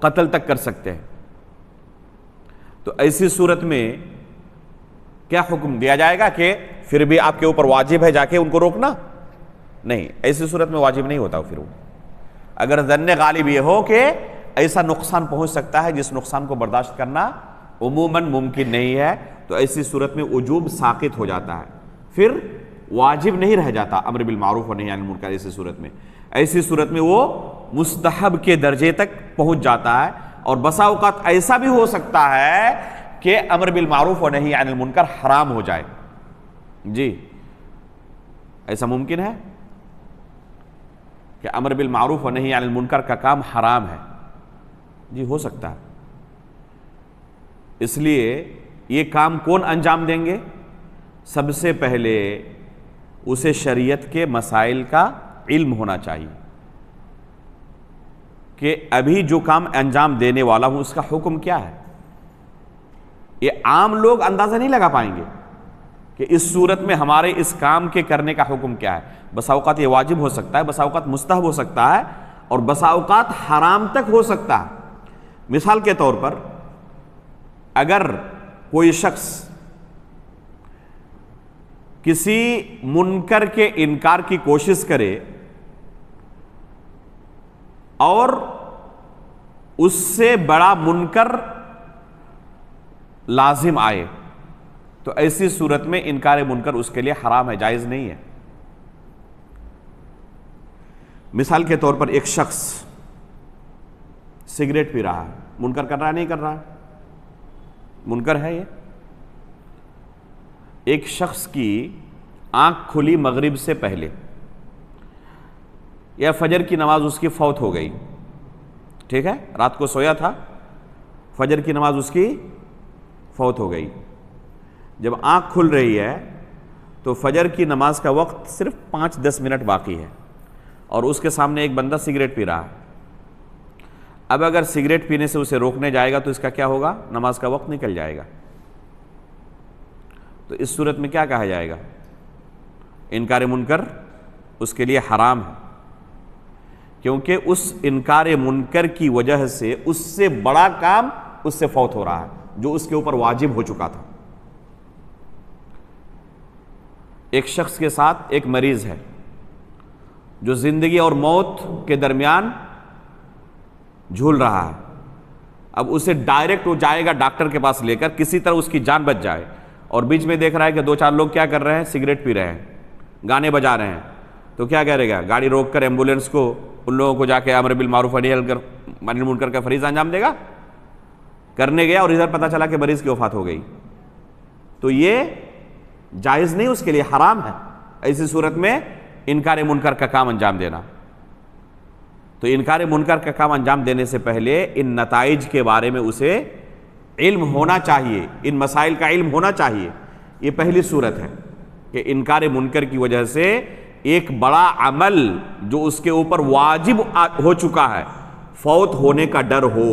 A: قتل تک کر سکتے ہیں. تو ایسی صورت میں کیا حکم دیا جائے گا کہ پھر بھی آپ کے اوپر واجب ہے جا کے ان کو روکنا؟ نہیں، ایسی صورت میں واجب نہیں ہوتا. پھر وہ اگر ظن غالب یہ ہو کہ ایسا نقصان پہنچ سکتا ہے جس نقصان کو برداشت کرنا عموماً ممکن نہیں ہے، تو ایسی صورت میں وجوب ساقط ہو جاتا ہے، پھر واجب نہیں رہ جاتا امر بالمعروف و نہی عن المنکر. ایسی صورت میں وہ مستحب کے درجے تک پہنچ جاتا ہے. اور بسا اوقات ایسا بھی ہو سکتا ہے کہ امر بالمعروف و نہی عن المنکر حرام ہو جائے. جی ایسا ممکن ہے کہ امر بالمعروف و نہی عن المنکر کا کام حرام ہے. جی ہو سکتا ہے. اس لیے یہ کام کون انجام دیں گے؟ سب سے پہلے اسے شریعت کے مسائل کا علم ہونا چاہیے کہ ابھی جو کام انجام دینے والا ہوں اس کا حکم کیا ہے. یہ عام لوگ اندازہ نہیں لگا پائیں گے کہ اس صورت میں ہمارے اس کام کے کرنے کا حکم کیا ہے. بسا اوقات یہ واجب ہو سکتا ہے، بسا اوقات مستحب ہو سکتا ہے، اور بسا اوقات حرام تک ہو سکتا ہے. مثال کے طور پر اگر کوئی شخص کسی منکر کے انکار کی کوشش کرے اور اس سے بڑا منکر لازم آئے تو ایسی صورت میں انکار منکر اس کے لیے حرام ہے، جائز نہیں ہے. مثال کے طور پر ایک شخص سگریٹ پی رہا ہے، منکر کر رہا ہے نہیں کر رہا ہے؟ منکر ہے یہ. ایک شخص کی آنکھ کھلی مغرب سے پہلے یا فجر کی نماز اس کی فوت ہو گئی، ٹھیک ہے، رات کو سویا تھا، فجر کی نماز اس کی فوت ہو گئی. جب آنکھ کھل رہی ہے تو فجر کی نماز کا وقت صرف 5-10 منٹ باقی ہے اور اس کے سامنے ایک بندہ سگریٹ پی رہا ہے. اب اگر سگریٹ پینے سے اسے روکنے جائے گا تو اس کا کیا ہوگا؟ نماز کا وقت نکل جائے گا. تو اس صورت میں کیا کہا جائے گا؟ انکار منکر اس کے لیے حرام ہے، کیونکہ اس انکار منکر کی وجہ سے اس سے بڑا کام اس سے فوت ہو رہا ہے جو اس کے اوپر واجب ہو چکا تھا. ایک شخص کے ساتھ ایک مریض ہے جو زندگی اور موت کے درمیان جھول رہا ہے. اب اسے ڈائریکٹ وہ جائے گا ڈاکٹر کے پاس لے کر کسی طرح اس کی جان بچ جائے، اور بیچ میں دیکھ رہا ہے کہ 2-4 لوگ کیا کر رہے ہیں؟ سگریٹ پی رہے ہیں، گانے بجا رہے ہیں. تو کیا کرے گا؟ گاڑی روک کر ایمبولینس کو ان لوگوں کو جا کے امر بالمعروف و نہی عن المنکر کا فریضہ انجام دے گا؟ کرنے گیا اور ادھر پتہ چلا کہ مریض کی وفات ہو گئی. تو یہ جائز نہیں، اس کے لیے حرام ہے ایسی صورت میں انکار منکر کا کام انجام دینا. تو انکار منکر کا کام انجام دینے سے پہلے ان نتائج کے بارے میں اسے علم ہونا چاہیے، ان مسائل کا علم ہونا چاہیے. یہ پہلی صورت ہے کہ انکار منکر کی وجہ سے ایک بڑا عمل جو اس کے اوپر واجب ہو چکا ہے، فوت ہونے کا ڈر ہو،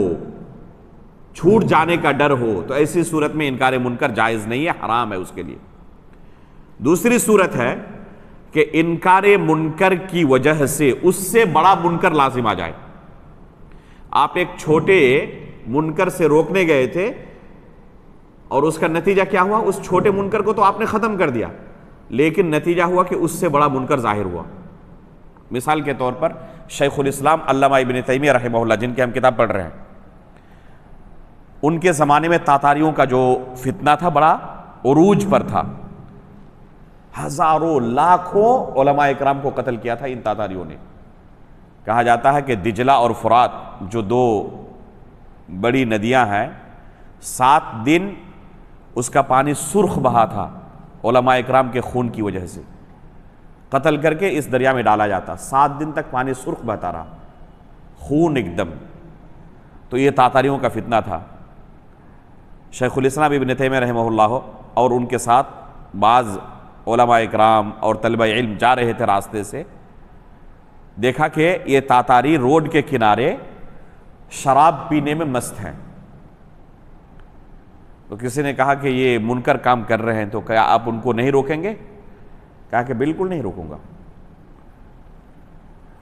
A: چھوٹ جانے کا ڈر ہو، تو ایسی صورت میں انکار منکر جائز نہیں ہے، حرام ہے اس کے لیے. دوسری صورت ہے کہ انکار منکر کی وجہ سے اس سے بڑا منکر لازم آ جائے. آپ ایک چھوٹے منکر سے روکنے گئے تھے اور اس کا نتیجہ کیا ہوا؟ اس چھوٹے منکر کو تو آپ نے ختم کر دیا، لیکن نتیجہ ہوا کہ اس سے بڑا منکر ظاہر ہوا. مثال کے طور پر شیخ الاسلام علامہ ابن تیمیہ رحمہ اللہ، جن کی ہم کتاب پڑھ رہے ہیں، ان کے زمانے میں تاتاریوں کا جو فتنہ تھا بڑا عروج پر تھا. ہزاروں لاکھوں علماء اکرام کو قتل کیا تھا ان تاتاریوں نے. کہا جاتا ہے کہ دجلہ اور فرات جو دو بڑی ندیاں ہیں، 7 دن اس کا پانی سرخ بہا تھا علماء اکرام کے خون کی وجہ سے. قتل کر کے اس دریا میں ڈالا جاتا، 7 دن تک پانی سرخ بہتا رہا، خون ایک دم. تو یہ تاتاریوں کا فتنہ تھا. شیخ الاسلام ابن تیمیہ رحمہ اللہ اور ان کے ساتھ بعض علماء اکرام اور طلبہ علم جا رہے تھے راستے سے، دیکھا کہ یہ تاتاری روڈ کے کنارے شراب پینے میں مست ہیں. تو کسی نے کہا کہ یہ منکر کام کر رہے ہیں، تو کیا آپ ان کو نہیں روکیں گے؟ کہا کہ بالکل نہیں روکوں گا.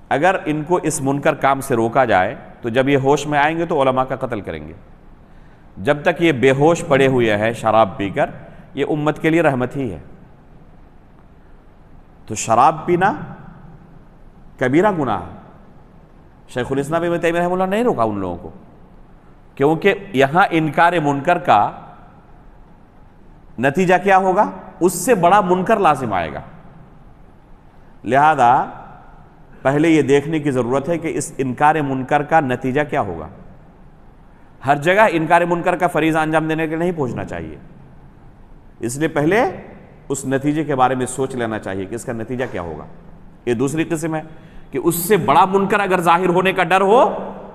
A: اگر ان کو اس منکر کام سے روکا جائے تو جب یہ ہوش میں آئیں گے تو علماء کا قتل کریں گے. جب تک یہ بے ہوش پڑے ہوئے ہیں شراب پی کر، یہ امت کے لیے رحمت ہی ہے. تو شراب پینا کبیرہ گناہ ہے. شیخ الاسلام ابن تیمیہ رحمہ اللہ نہیں روکا ان لوگوں کو، کیونکہ یہاں انکار منکر کا نتیجہ کیا ہوگا؟ اس سے بڑا منکر لازم آئے گا. لہذا پہلے یہ دیکھنے کی ضرورت ہے کہ اس انکار منکر کا نتیجہ کیا ہوگا. ہر جگہ انکار منکر کا فریضہ انجام دینے کے لیے نہیں پہنچنا چاہیے. اس لیے پہلے اس نتیجے کے بارے میں سوچ لینا چاہیے کہ اس کا نتیجہ کیا ہوگا. یہ دوسری قسم ہے کہ اس سے بڑا منکر اگر ظاہر ہونے کا ڈر ہو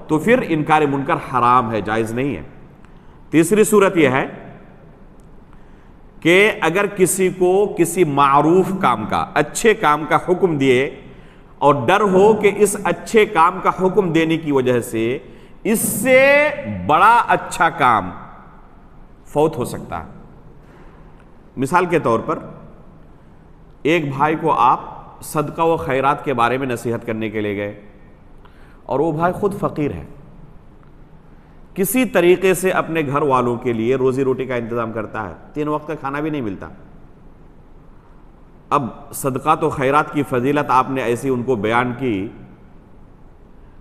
A: تو پھر انکار منکر حرام ہے، جائز نہیں ہے. تیسری صورت یہ ہے کہ اگر کسی کو کسی معروف کام کا، اچھے کام کا حکم دیے اور ڈر ہو کہ اس اچھے کام کا حکم دینے کی وجہ سے اس سے بڑا اچھا کام فوت ہو سکتا ہے. مثال کے طور پر ایک بھائی کو آپ صدقہ و خیرات کے بارے میں نصیحت کرنے کے لیے گئے، اور وہ بھائی خود فقیر ہے، کسی طریقے سے اپنے گھر والوں کے لیے روزی روٹی کا انتظام کرتا ہے، 3 وقت کا کھانا بھی نہیں ملتا. اب صدقات و خیرات کی فضیلت آپ نے ایسی ان کو بیان کی،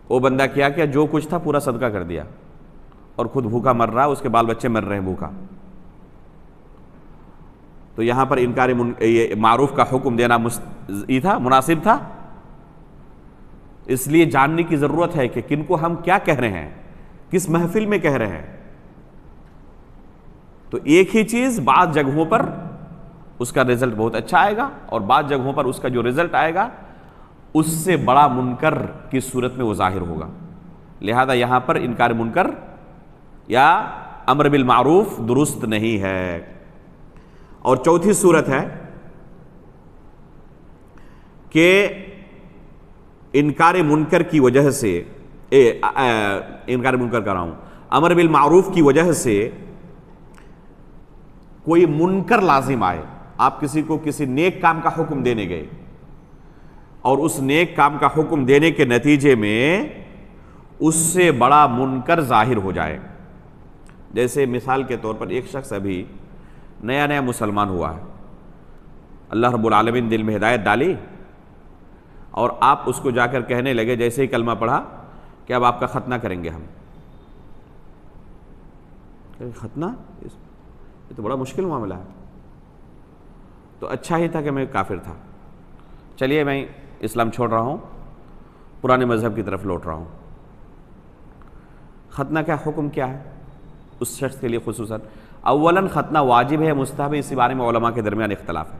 A: وہ بندہ کیا جو کچھ تھا پورا صدقہ کر دیا اور خود بھوکا مر رہا، اس کے بال بچے مر رہے ہیں بھوکا. تو یہاں پر انکار یہ معروف کا حکم دینا یہ تھا، مناسب تھا. اس لیے جاننے کی ضرورت ہے کہ کن کو ہم کیا کہہ رہے ہیں، کس محفل میں کہہ رہے ہیں. تو ایک ہی چیز بعض جگہوں پر اس کا رزلٹ بہت اچھا آئے گا، اور بعض جگہوں پر اس کا جو رزلٹ آئے گا اس سے بڑا منکر کی صورت میں وہ ظاہر ہوگا. لہذا یہاں پر انکار منکر یا امر بالمعروف درست نہیں ہے. اور چوتھی صورت ہے کہ انکار منکر کی وجہ سے انکار منکر کر رہا ہوں امر بالمعروف کی وجہ سے کوئی منکر لازم آئے. آپ کسی کو کسی نیک کام کا حکم دینے گئے اور اس نیک کام کا حکم دینے کے نتیجے میں اس سے بڑا منکر ظاہر ہو جائے. جیسے مثال کے طور پر ایک شخص ابھی نیا مسلمان ہوا ہے، اللہ رب العالمین دل میں ہدایت ڈالی، اور آپ اس کو جا کر کہنے لگے جیسے ہی کلمہ پڑھا کہ اب آپ کا ختنہ کریں گے ہم. ختنہ یہ تو بڑا مشکل معاملہ ہے. تو اچھا ہی تھا کہ میں کافر تھا، چلیے میں اسلام چھوڑ رہا ہوں، پرانے مذہب کی طرف لوٹ رہا ہوں. ختنہ کا حکم کیا ہے اس شخص کے لیے خصوصاً؟ اولاً ختنہ واجب ہے مستحب ہے، اسی بارے میں علماء کے درمیان اختلاف ہے.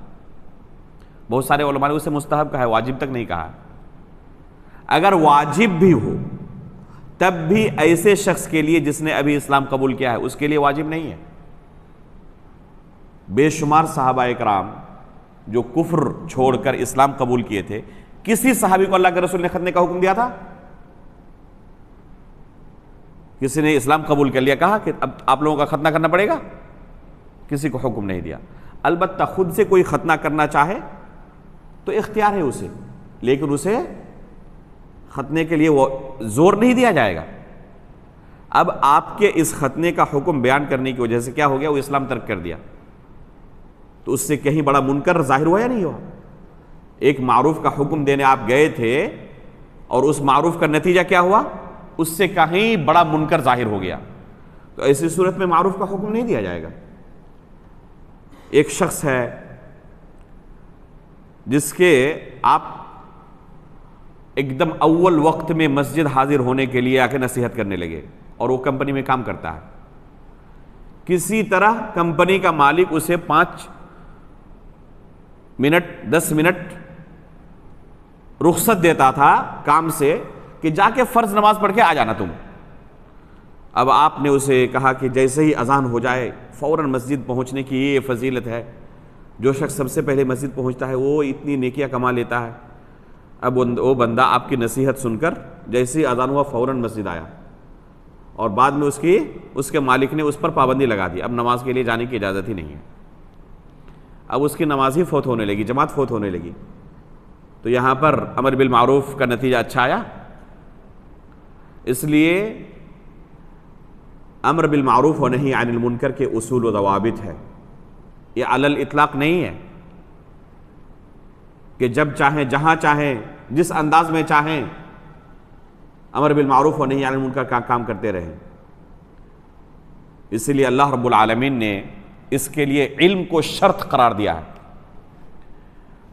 A: بہت سارے علماء نے اسے مستحب کہا ہے، واجب تک نہیں کہا. اگر واجب بھی ہو تب بھی ایسے شخص کے لیے جس نے ابھی اسلام قبول کیا ہے اس کے لیے واجب نہیں ہے. بے شمار صحابہ اکرام جو کفر چھوڑ کر اسلام قبول کیے تھے، کسی صحابی کو اللہ کے رسول نے ختنے کا حکم دیا تھا؟ کسی نے اسلام قبول کر لیا کہا کہ اب آپ لوگوں کا ختنہ کرنا پڑے گا؟ کسی کو حکم نہیں دیا. البتہ خود سے کوئی ختنہ کرنا چاہے تو اختیار ہے اسے، لیکن اسے ختنے کے لیے وہ زور نہیں دیا جائے گا. اب آپ کے اس ختنے کا حکم بیان کرنے کی وجہ سے کیا ہو گیا؟ وہ اسلام ترک کر دیا. تو اس سے کہیں بڑا منکر ظاہر ہوا یا نہیں ہوا؟ ایک معروف کا حکم دینے آپ گئے تھے اور اس معروف کا نتیجہ کیا ہوا؟ اس سے کہیں بڑا منکر ظاہر ہو گیا، تو ایسی صورت میں معروف کا حکم نہیں دیا جائے گا۔ ایک شخص ہے جس کے آپ ایک دم اول وقت میں مسجد حاضر ہونے کے لیے آ کے نصیحت کرنے لگے، اور وہ کمپنی میں کام کرتا ہے، کسی طرح کمپنی کا مالک اسے 5 منٹ 10 منٹ رخصت دیتا تھا کام سے کہ جا کے فرض نماز پڑھ کے آ جانا تم۔ اب آپ نے اسے کہا کہ جیسے ہی اذان ہو جائے فوراً مسجد پہنچنے کی یہ فضیلت ہے، جو شخص سب سے پہلے مسجد پہنچتا ہے وہ اتنی نیکیاں کما لیتا ہے۔ اب وہ بندہ آپ کی نصیحت سن کر جیسے ہی اذان ہوا فوراً مسجد آیا، اور بعد میں اس کے مالک نے اس پر پابندی لگا دی، اب نماز کے لیے جانے کی اجازت ہی نہیں ہے۔ اب اس کی نماز ہی فوت ہونے لگی، جماعت فوت ہونے لگی۔ تو یہاں پر امر بالمعروف کا نتیجہ اچھا آیا۔ اس لیے امر بالمعروف و نہی عن المنکر کے اصول و ضوابط ہے، یہ علی الاطلاق نہیں ہے کہ جب چاہیں جہاں چاہیں جس انداز میں چاہیں امر بالمعروف و نہی عن المنکر کا کام کرتے رہیں۔ اس لیے اللہ رب العالمین نے اس کے لیے علم کو شرط قرار دیا ہے۔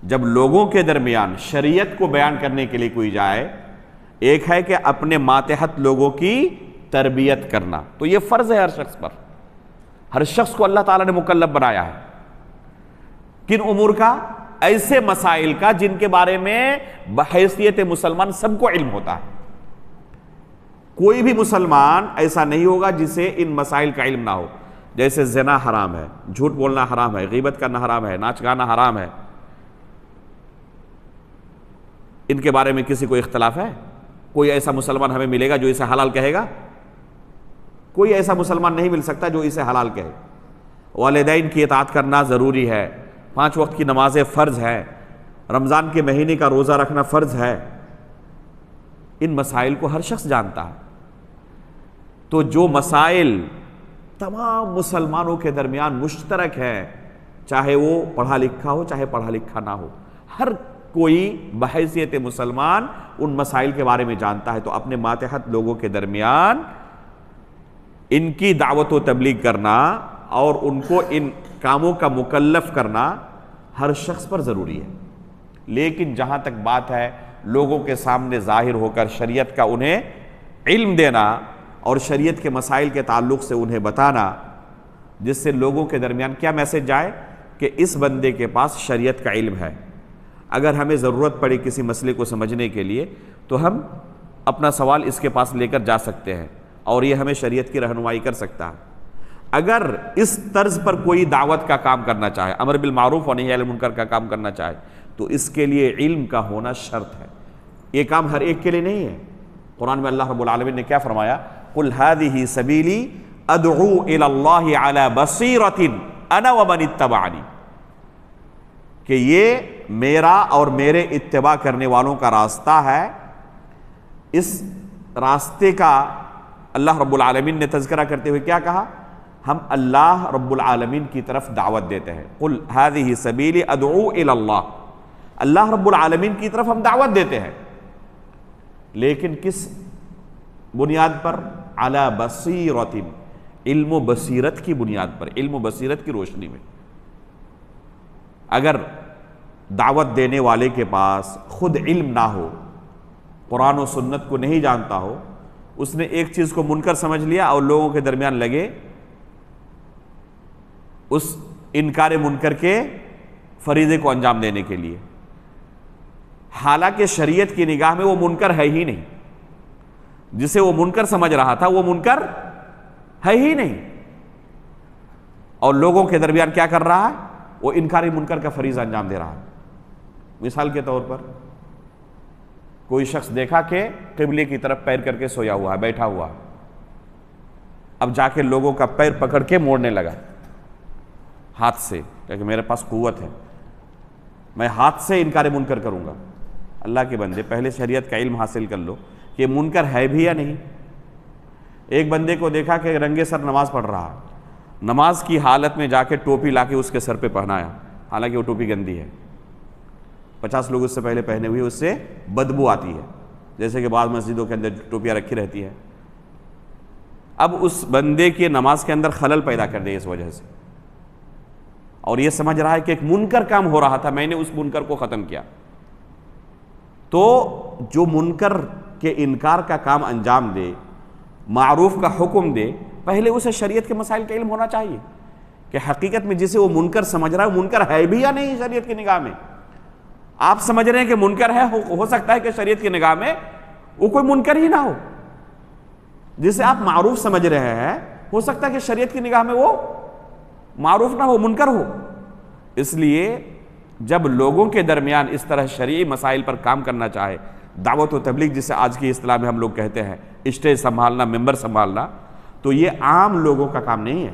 A: جب لوگوں کے درمیان شریعت کو بیان کرنے کے لیے کوئی جائے، ایک ہے کہ اپنے ماتحت لوگوں کی تربیت کرنا، تو یہ فرض ہے ہر شخص پر، ہر شخص کو اللہ تعالیٰ نے مکلف بنایا ہے۔ کن امور کا؟ ایسے مسائل کا جن کے بارے میں بحیثیت مسلمان سب کو علم ہوتا ہے۔ کوئی بھی مسلمان ایسا نہیں ہوگا جسے ان مسائل کا علم نہ ہو، جیسے زنا حرام ہے، جھوٹ بولنا حرام ہے، غیبت کرنا حرام ہے، ناچ گانا حرام ہے۔ ان کے بارے میں کسی کو اختلاف ہے؟ کوئی ایسا مسلمان ہمیں ملے گا جو اسے حلال کہے گا؟ کوئی ایسا مسلمان نہیں مل سکتا جو اسے حلال کہے۔ والدین کی اطاعت کرنا ضروری ہے، 5 وقت کی نمازیں فرض ہے، رمضان کے مہینے کا روزہ رکھنا فرض ہے۔ ان مسائل کو ہر شخص جانتا ہے۔ تو جو مسائل تمام مسلمانوں کے درمیان مشترک ہے، چاہے وہ پڑھا لکھا ہو چاہے پڑھا لکھا نہ ہو، ہر کوئی بحیثیت مسلمان ان مسائل کے بارے میں جانتا ہے، تو اپنے ماتحت لوگوں کے درمیان ان کی دعوت و تبلیغ کرنا اور ان کو ان کاموں کا مکلف کرنا ہر شخص پر ضروری ہے۔ لیکن جہاں تک بات ہے لوگوں کے سامنے ظاہر ہو کر شریعت کا انہیں علم دینا اور شریعت کے مسائل کے تعلق سے انہیں بتانا، جس سے لوگوں کے درمیان کیا میسج جائے کہ اس بندے کے پاس شریعت کا علم ہے، اگر ہمیں ضرورت پڑے کسی مسئلے کو سمجھنے کے لیے تو ہم اپنا سوال اس کے پاس لے کر جا سکتے ہیں اور یہ ہمیں شریعت کی رہنمائی کر سکتا ہے۔ اگر اس طرز پر کوئی دعوت کا کام کرنا چاہے، امر بالمعروف و نہی عن المنکر کا کام کرنا چاہے، تو اس کے لیے علم کا ہونا شرط ہے۔ یہ کام ہر ایک کے لیے نہیں ہے۔ قرآن میں اللہ رب العالمین نے کیا فرمایا؟ قُلْ هَذِهِ سَبِيلِي أَدْعُو إِلَى اللَّهِ عَلَى بَصِيرَةٍ أَنَا وَمَنِ اتَّبَعَنِي، کہ یہ میرا اور میرے اتباع کرنے والوں کا راستہ ہے۔ اس راستے کا اللہ رب العالمین نے تذکرہ کرتے ہوئے کیا کہا؟ ہم اللہ رب العالمین کی طرف دعوت دیتے ہیں۔ قُلْ هَذِهِ سَبِيلِي أَدْعُو إِلَى اللَّهِ، اللہ رب العالمین کی طرف ہم دعوت دیتے ہیں، لیکن کس بنیاد پر؟ عَلَى بَصِيرَةٍ، علم و بصیرت کی بنیاد پر، علم و بصیرت کی روشنی میں۔ اگر دعوت دینے والے کے پاس خود علم نہ ہو، قرآن و سنت کو نہیں جانتا ہو، اس نے ایک چیز کو منکر سمجھ لیا اور لوگوں کے درمیان لگے اس انکار منکر کے فریضے کو انجام دینے کے لیے، حالانکہ شریعت کی نگاہ میں وہ منکر ہے ہی نہیں، جسے وہ منکر سمجھ رہا تھا وہ منکر ہے ہی نہیں، اور لوگوں کے درمیان کیا کر رہا ہے؟ وہ انکاری منکر کا فریضہ انجام دے رہا ہے۔ مثال کے طور پر کوئی شخص دیکھا کہ قبلے کی طرف پیر کر کے سویا ہوا ہے، بیٹھا ہوا ہے، اب جا کے لوگوں کا پیر پکڑ کے موڑنے لگا ہاتھ سے، کہ میرے پاس قوت ہے، میں ہاتھ سے انکار منکر کروں گا۔ اللہ کے بندے، پہلے شریعت کا علم حاصل کر لو کہ منکر ہے بھی یا نہیں۔ ایک بندے کو دیکھا کہ رنگے سر نماز پڑھ رہا، نماز کی حالت میں جا کے ٹوپی لا کے اس کے سر پہ پہنایا، حالانکہ وہ ٹوپی گندی ہے، 50 لوگ اس سے پہلے پہنے ہوئے، اس سے بدبو آتی ہے، جیسے کہ بعض مسجدوں کے اندر ٹوپیاں رکھی رہتی ہے. اب اس بندے کی نماز کے اندر خلل پیدا کر دے اس وجہ سے، اور یہ سمجھ رہا ہے کہ ایک منکر کام ہو رہا تھا، میں نے اس منکر کو ختم کیا. تو جو منکر کے انکار کا کام انجام دے، معروف کا حکم دے، پہلے اسے شریعت کے مسائل کا علم ہونا چاہیے کہ حقیقت میں جسے وہ منکر سمجھ رہا ہے وہ منکر ہے بھی یا نہیں شریعت کی نگاہ میں. آپ سمجھ رہے ہیں کہ منکر ہے، ہو سکتا ہے کہ شریعت کی نگاہ میں وہ کوئی منکر ہی نہ ہو. جسے آپ معروف سمجھ رہے ہیں ہو سکتا ہے کہ شریعت کی نگاہ میں وہ معروف نہ ہو، منکر ہو. اس لیے جب لوگوں کے درمیان اس طرح شرعی مسائل پر کام کرنا چاہے، دعوت و تبلیغ جسے آج کی اصطلاح میں ہم لوگ کہتے ہیں، اسٹیج سنبھالنا، ممبر سنبھالنا، تو یہ عام لوگوں کا کام نہیں ہے.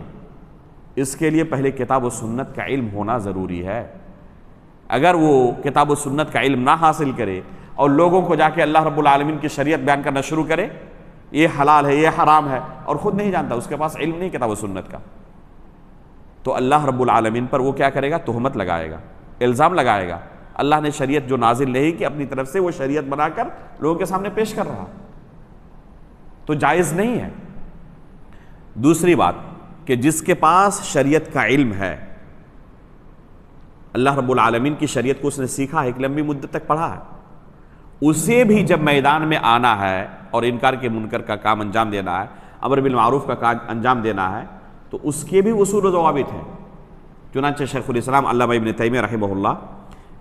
A: اس کے لیے پہلے کتاب و سنت کا علم ہونا ضروری ہے. اگر وہ کتاب و سنت کا علم نہ حاصل کرے اور لوگوں کو جا کے اللہ رب العالمین کی شریعت بیان کرنا شروع کرے، یہ حلال ہے، یہ حرام ہے، اور خود نہیں جانتا، اس کے پاس علم نہیں کتاب و سنت کا، تو اللہ رب العالمین پر وہ کیا کرے گا؟ تہمت لگائے گا، الزام لگائے گا. اللہ نے شریعت جو نازل نہیں کی اپنی طرف سے وہ شریعت بنا کر لوگوں کے سامنے پیش کر رہا، تو جائز نہیں ہے. دوسری بات کہ جس کے پاس شریعت کا علم ہے، اللہ رب العالمین کی شریعت کو اس نے سیکھا ہے، ایک لمبی مدت تک پڑھا ہے، اسے بھی جب میدان میں آنا ہے اور انکار کے منکر کا کام انجام دینا ہے، امر بالمعروف کا کام انجام دینا ہے، تو اس کے بھی اصول و ضوابط ہیں. چنانچہ شیخ الاسلام علامہ ابن تیمیہ رحمہ اللہ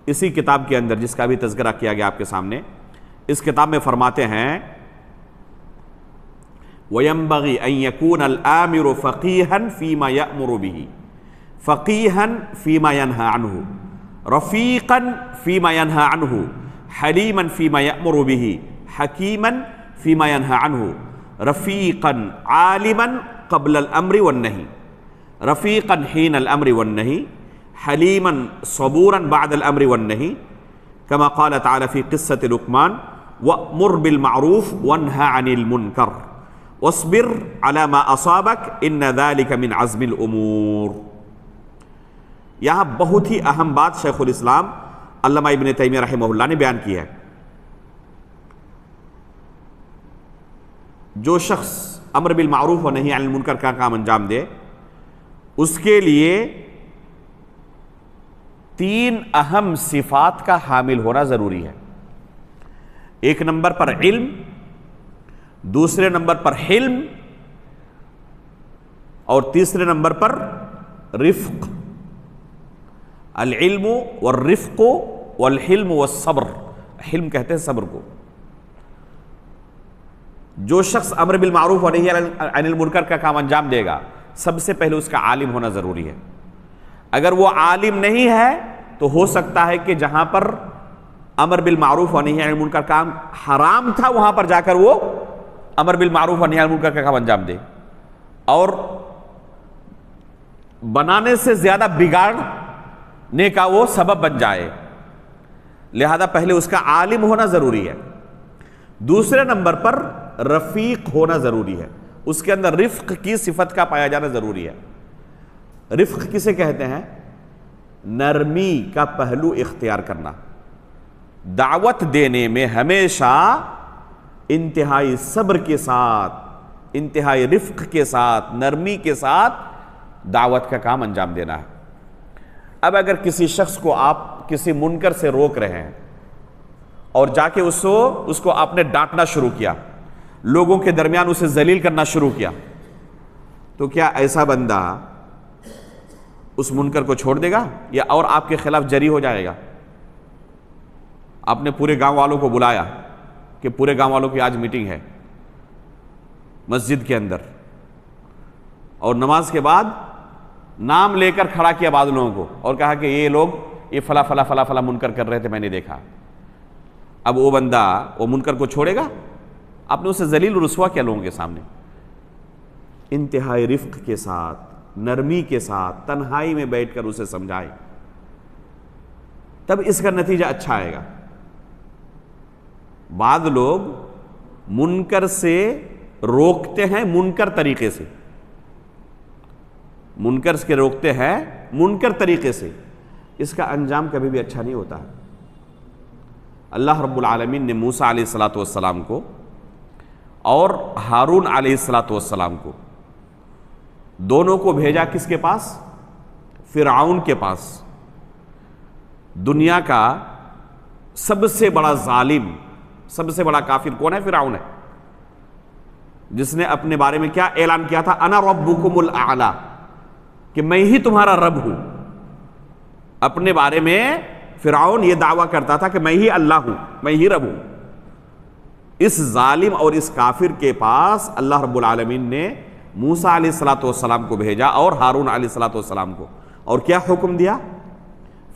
A: اسی کتاب کے اندر جس کا بھی تذکرہ کیا گیا آپ کے سامنے، اس کتاب میں فرماتے ہیں وَيَنبَغِي أَن يَكُونَ الْآمِرُ فَقِيهًا فِيمَا يَأْمُرُ بِهِ فَقِيهًا فِيمَا يَنْهَى عَنْهُ رَفِيقًا فِيمَا يَنْهَى عَنْهُ حَلِيمًا فِيمَا يَأْمُرُ بِهِ حَكِيمًا فِيمَا يَنْهَى عَنْهُ رَفِيقًا عَالِمًا قَبْلَ الْأَمْرِ وَالنَّهِي رَفِيقًا حِينَ الْأَمْرِ وَالنَّهِي حَلِيمًا صَبُورًا بَعْدَ الْأَمْرِ وَالنَّهِي كما قال تعالى في قصة لقمان وَأْمُرْ بِالْمَعْرُوفِ وَانْهَ عَنِ الْمُنْكَرِ وَاصْبِرْ عَلَى مَا أَصَابَكَ إِنَّ ذَلِكَ مِنْ عَزْمِ الْأُمُورِ. یہاں بہت ہی اہم بات شیخ الاسلام علامہ ابن تیمیہ رحمہ اللہ نے بیان کی ہے. جو شخص امر بالمعروف و نہی عن المنکر کا کام انجام دے، اس کے لیے 3 اہم صفات کا حامل ہونا ضروری ہے. ایک نمبر پر علم، دوسرے نمبر پر حلم، اور تیسرے نمبر پر رفق. العلم والرفق والحلم والصبر، حلم کہتے ہیں صبر کو. جو شخص امر بالمعروف و نہی عن المنکر کا کام انجام دے گا، سب سے پہلے اس کا عالم ہونا ضروری ہے. اگر وہ عالم نہیں ہے تو ہو سکتا ہے کہ جہاں پر امر بالمعروف و نہی عن المنکر کا کام حرام تھا وہاں پر جا کر وہ امر بالمعروف و نہی عن المنکر کا کام انجام دے، اور بنانے سے زیادہ بگاڑنے کا وہ سبب بن جائے. لہذا پہلے اس کا عالم ہونا ضروری ہے. دوسرے نمبر پر رفیق ہونا ضروری ہے، اس کے اندر رفق کی صفت کا پایا جانا ضروری ہے. رفق کسے کہتے ہیں؟ نرمی کا پہلو اختیار کرنا. دعوت دینے میں ہمیشہ انتہائی صبر کے ساتھ، انتہائی رفق کے ساتھ، نرمی کے ساتھ دعوت کا کام انجام دینا ہے. اب اگر کسی شخص کو آپ کسی منکر سے روک رہے ہیں اور جا کے اس کو آپ نے ڈانٹنا شروع کیا، لوگوں کے درمیان اسے ذلیل کرنا شروع کیا، تو کیا ایسا بندہ اس منکر کو چھوڑ دے گا یا اور آپ کے خلاف جری ہو جائے گا؟ آپ نے پورے گاؤں والوں کو بلایا کہ پورے گاؤں والوں کی آج میٹنگ ہے مسجد کے اندر، اور نماز کے بعد نام لے کر کھڑا کیا بعض لوگوں کو اور کہا کہ یہ لوگ یہ فلا فلا فلا فلا منکر کر رہے تھے، میں نے دیکھا. اب وہ بندہ وہ منکر کو چھوڑے گا؟ آپ نے اسے ذلیل و رسوا کیا لوگوں کے سامنے. انتہائی رفق کے ساتھ، نرمی کے ساتھ، تنہائی میں بیٹھ کر اسے سمجھائے، تب اس کا نتیجہ اچھا آئے گا. بعض لوگ منکر سے روکتے ہیں منکر طریقے سے، منکر کے روکتے ہیں منکر طریقے سے، اس کا انجام کبھی بھی اچھا نہیں ہوتا ہے. اللہ رب العالمین نے موسیٰ علیہ السلام کو اور ہارون علیہ السلام کو دونوں کو بھیجا کس کے پاس؟ فرعون کے پاس۔ دنیا کا سب سے بڑا ظالم، سب سے بڑا کافر کون ہے؟ فرعون ہے، جس نے اپنے بارے میں کیا اعلان کیا تھا؟ انا ربکم الاعلی، کہ میں ہی تمہارا رب ہوں۔ اپنے بارے میں فرعون یہ دعویٰ کرتا تھا کہ میں ہی اللہ ہوں، میں ہی رب ہوں۔ اس ظالم اور اس کافر کے پاس اللہ رب العالمین نے موسیٰ علیہ السلام کو بھیجا اور ہارون علیہ السلام کو، اور کیا حکم دیا؟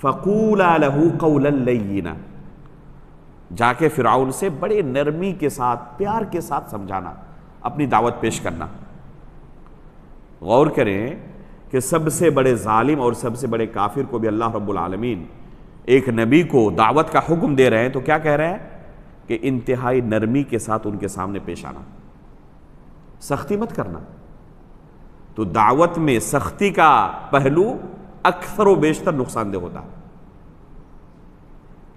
A: فَقُولَا لَهُ قَوْلًا لَيِّنًا، جا کے فرعون سے بڑے نرمی کے ساتھ، پیار کے ساتھ سمجھانا، اپنی دعوت پیش کرنا۔ غور کریں کہ سب سے بڑے ظالم اور سب سے بڑے کافر کو بھی اللہ رب العالمین ایک نبی کو دعوت کا حکم دے رہے ہیں، تو کیا کہہ رہے ہیں؟ کہ انتہائی نرمی کے ساتھ ان کے سامنے پیش آنا، سختی مت کرنا۔ تو دعوت میں سختی کا پہلو اکثر و بیشتر نقصان دہ ہوتا ہے۔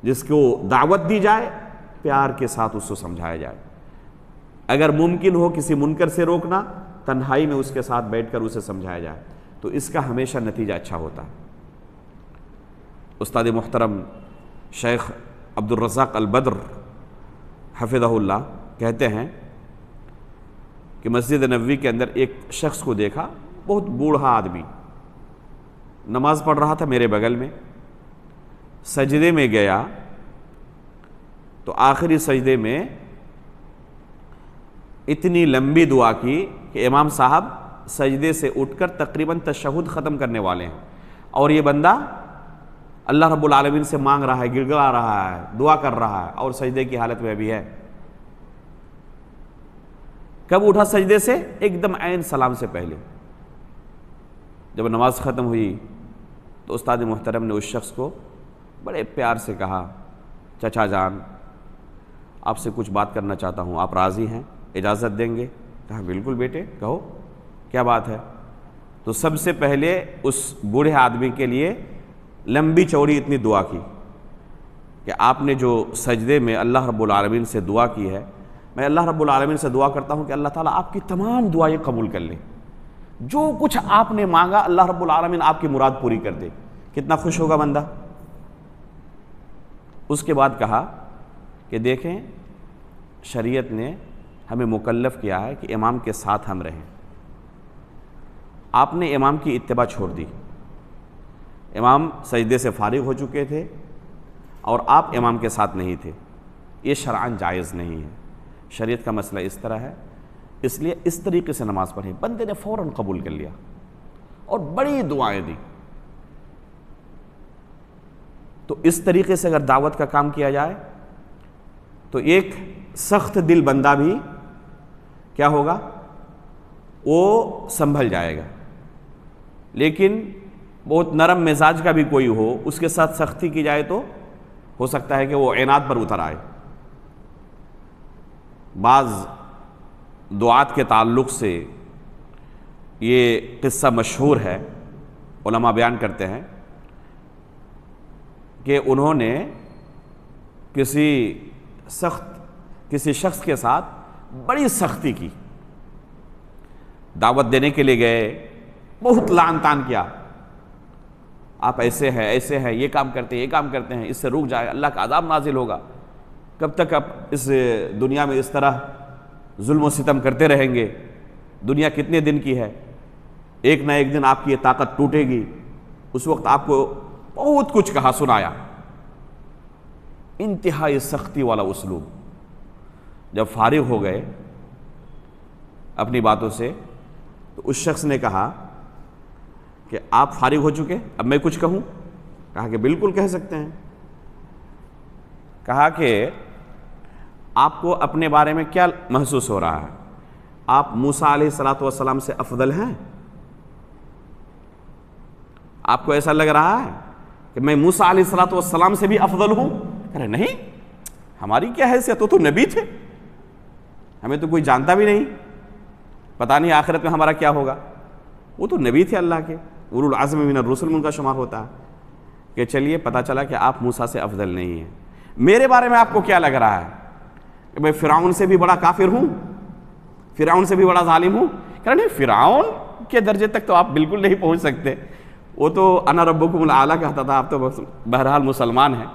A: جس کو دعوت دی جائے پیار کے ساتھ اس کو سمجھایا جائے، اگر ممکن ہو کسی منکر سے روکنا، تنہائی میں اس کے ساتھ بیٹھ کر اسے سمجھایا جائے، تو اس کا ہمیشہ نتیجہ اچھا ہوتا ہے۔ استاد محترم شیخ عبدالرزاق البدر حفظہ اللہ کہتے ہیں کہ مسجد نبوی کے اندر ایک شخص کو دیکھا، بہت بوڑھا آدمی، نماز پڑھ رہا تھا میرے بغل میں، سجدے میں گیا تو آخری سجدے میں اتنی لمبی دعا کی کہ امام صاحب سجدے سے اٹھ کر تقریباً تشہد ختم کرنے والے ہیں، اور یہ بندہ اللہ رب العالمین سے مانگ رہا ہے، گڑگڑا رہا ہے، دعا کر رہا ہے، اور سجدے کی حالت میں بھی ہے۔ کب اٹھا سجدے سے؟ ایک دم عین سلام سے پہلے۔ جب نماز ختم ہوئی تو استاد محترم نے اس شخص کو بڑے پیار سے کہا، چچا جان آپ سے کچھ بات کرنا چاہتا ہوں، آپ راضی ہیں؟ اجازت دیں گے؟ کہا بالکل بیٹے، کہو کیا بات ہے۔ تو سب سے پہلے اس بوڑھے آدمی کے لیے لمبی چوڑی اتنی دعا کی کہ آپ نے جو سجدے میں اللہ رب العالمین سے دعا کی ہے، میں اللہ رب العالمین سے دعا کرتا ہوں کہ اللہ تعالیٰ آپ کی تمام دعائیں قبول کر لے، جو کچھ آپ نے مانگا اللہ رب العالمین آپ کی مراد پوری کر دے۔ کتنا خوش ہوگا بندہ۔ اس کے بعد کہا کہ دیکھیں شریعت نے ہمیں مکلف کیا ہے کہ امام کے ساتھ ہم رہیں، آپ نے امام کی اتباع چھوڑ دی، امام سجدے سے فارغ ہو چکے تھے اور آپ امام کے ساتھ نہیں تھے، یہ شرعاً جائز نہیں ہے۔ شریعت کا مسئلہ اس طرح ہے، اس لیے اس طریقے سے نماز پڑھیں۔ بندے نے فوراً قبول کر لیا اور بڑی دعائیں دی۔ تو اس طریقے سے اگر دعوت کا کام کیا جائے تو ایک سخت دل بندہ بھی کیا ہوگا؟ وہ سنبھل جائے گا، لیکن بہت نرم مزاج کا بھی کوئی ہو، اس کے ساتھ سختی کی جائے تو ہو سکتا ہے کہ وہ عناد پر اتر آئے۔ بعض دعات کے تعلق سے یہ قصہ مشہور ہے، علماء بیان کرتے ہیں کہ انہوں نے کسی شخص کے ساتھ بڑی سختی کی، دعوت دینے کے لیے گئے، بہت لعن طعن کیا، آپ ایسے ہیں ایسے ہیں، یہ کام کرتے ہیں یہ کام کرتے ہیں، اس سے رک جائے، اللہ کا عذاب نازل ہوگا، کب تک آپ اس دنیا میں اس طرح ظلم و ستم کرتے رہیں گے، دنیا کتنے دن کی ہے، ایک نہ ایک دن آپ کی یہ طاقت ٹوٹے گی۔ اس وقت آپ کو بہت کچھ کہا سنایا، انتہائی سختی والا اسلوب۔ جب فارغ ہو گئے اپنی باتوں سے تو اس شخص نے کہا کہ آپ فارغ ہو چکے، اب میں کچھ کہوں؟ کہا کہ بالکل کہہ سکتے ہیں۔ کہا کہ آپ کو اپنے بارے میں کیا محسوس ہو رہا ہے؟ آپ موسیٰ علیہ السلام سے افضل ہیں؟ آپ کو ایسا لگ رہا ہے کہ میں موسیٰ علیہ السلام سے بھی افضل ہوں؟ کہہ رہے نہیں، ہماری کیا حیثیت، تو نبی تھے، ہمیں تو کوئی جانتا بھی نہیں، پتہ نہیں آخرت میں ہمارا کیا ہوگا۔ وہ تو نبی تھے اللہ کے، اولو العزم من الرسل، ان کا شمار ہوتا ہے۔ کہ چلیے پتہ چلا کہ آپ موسیٰ سے افضل نہیں ہیں، میرے بارے میں آپ کو کیا لگ رہا ہے کہ میں فرعون سے بھی بڑا کافر ہوں، فرعون سے بھی بڑا ظالم ہوں؟ کہ نہیں، فرعون کے درجے تک تو آپ بالکل نہیں پہنچ سکتے، وہ تو انا ربکم الاعلیٰ کہتا تھا، آپ تو بہرحال مسلمان ہیں،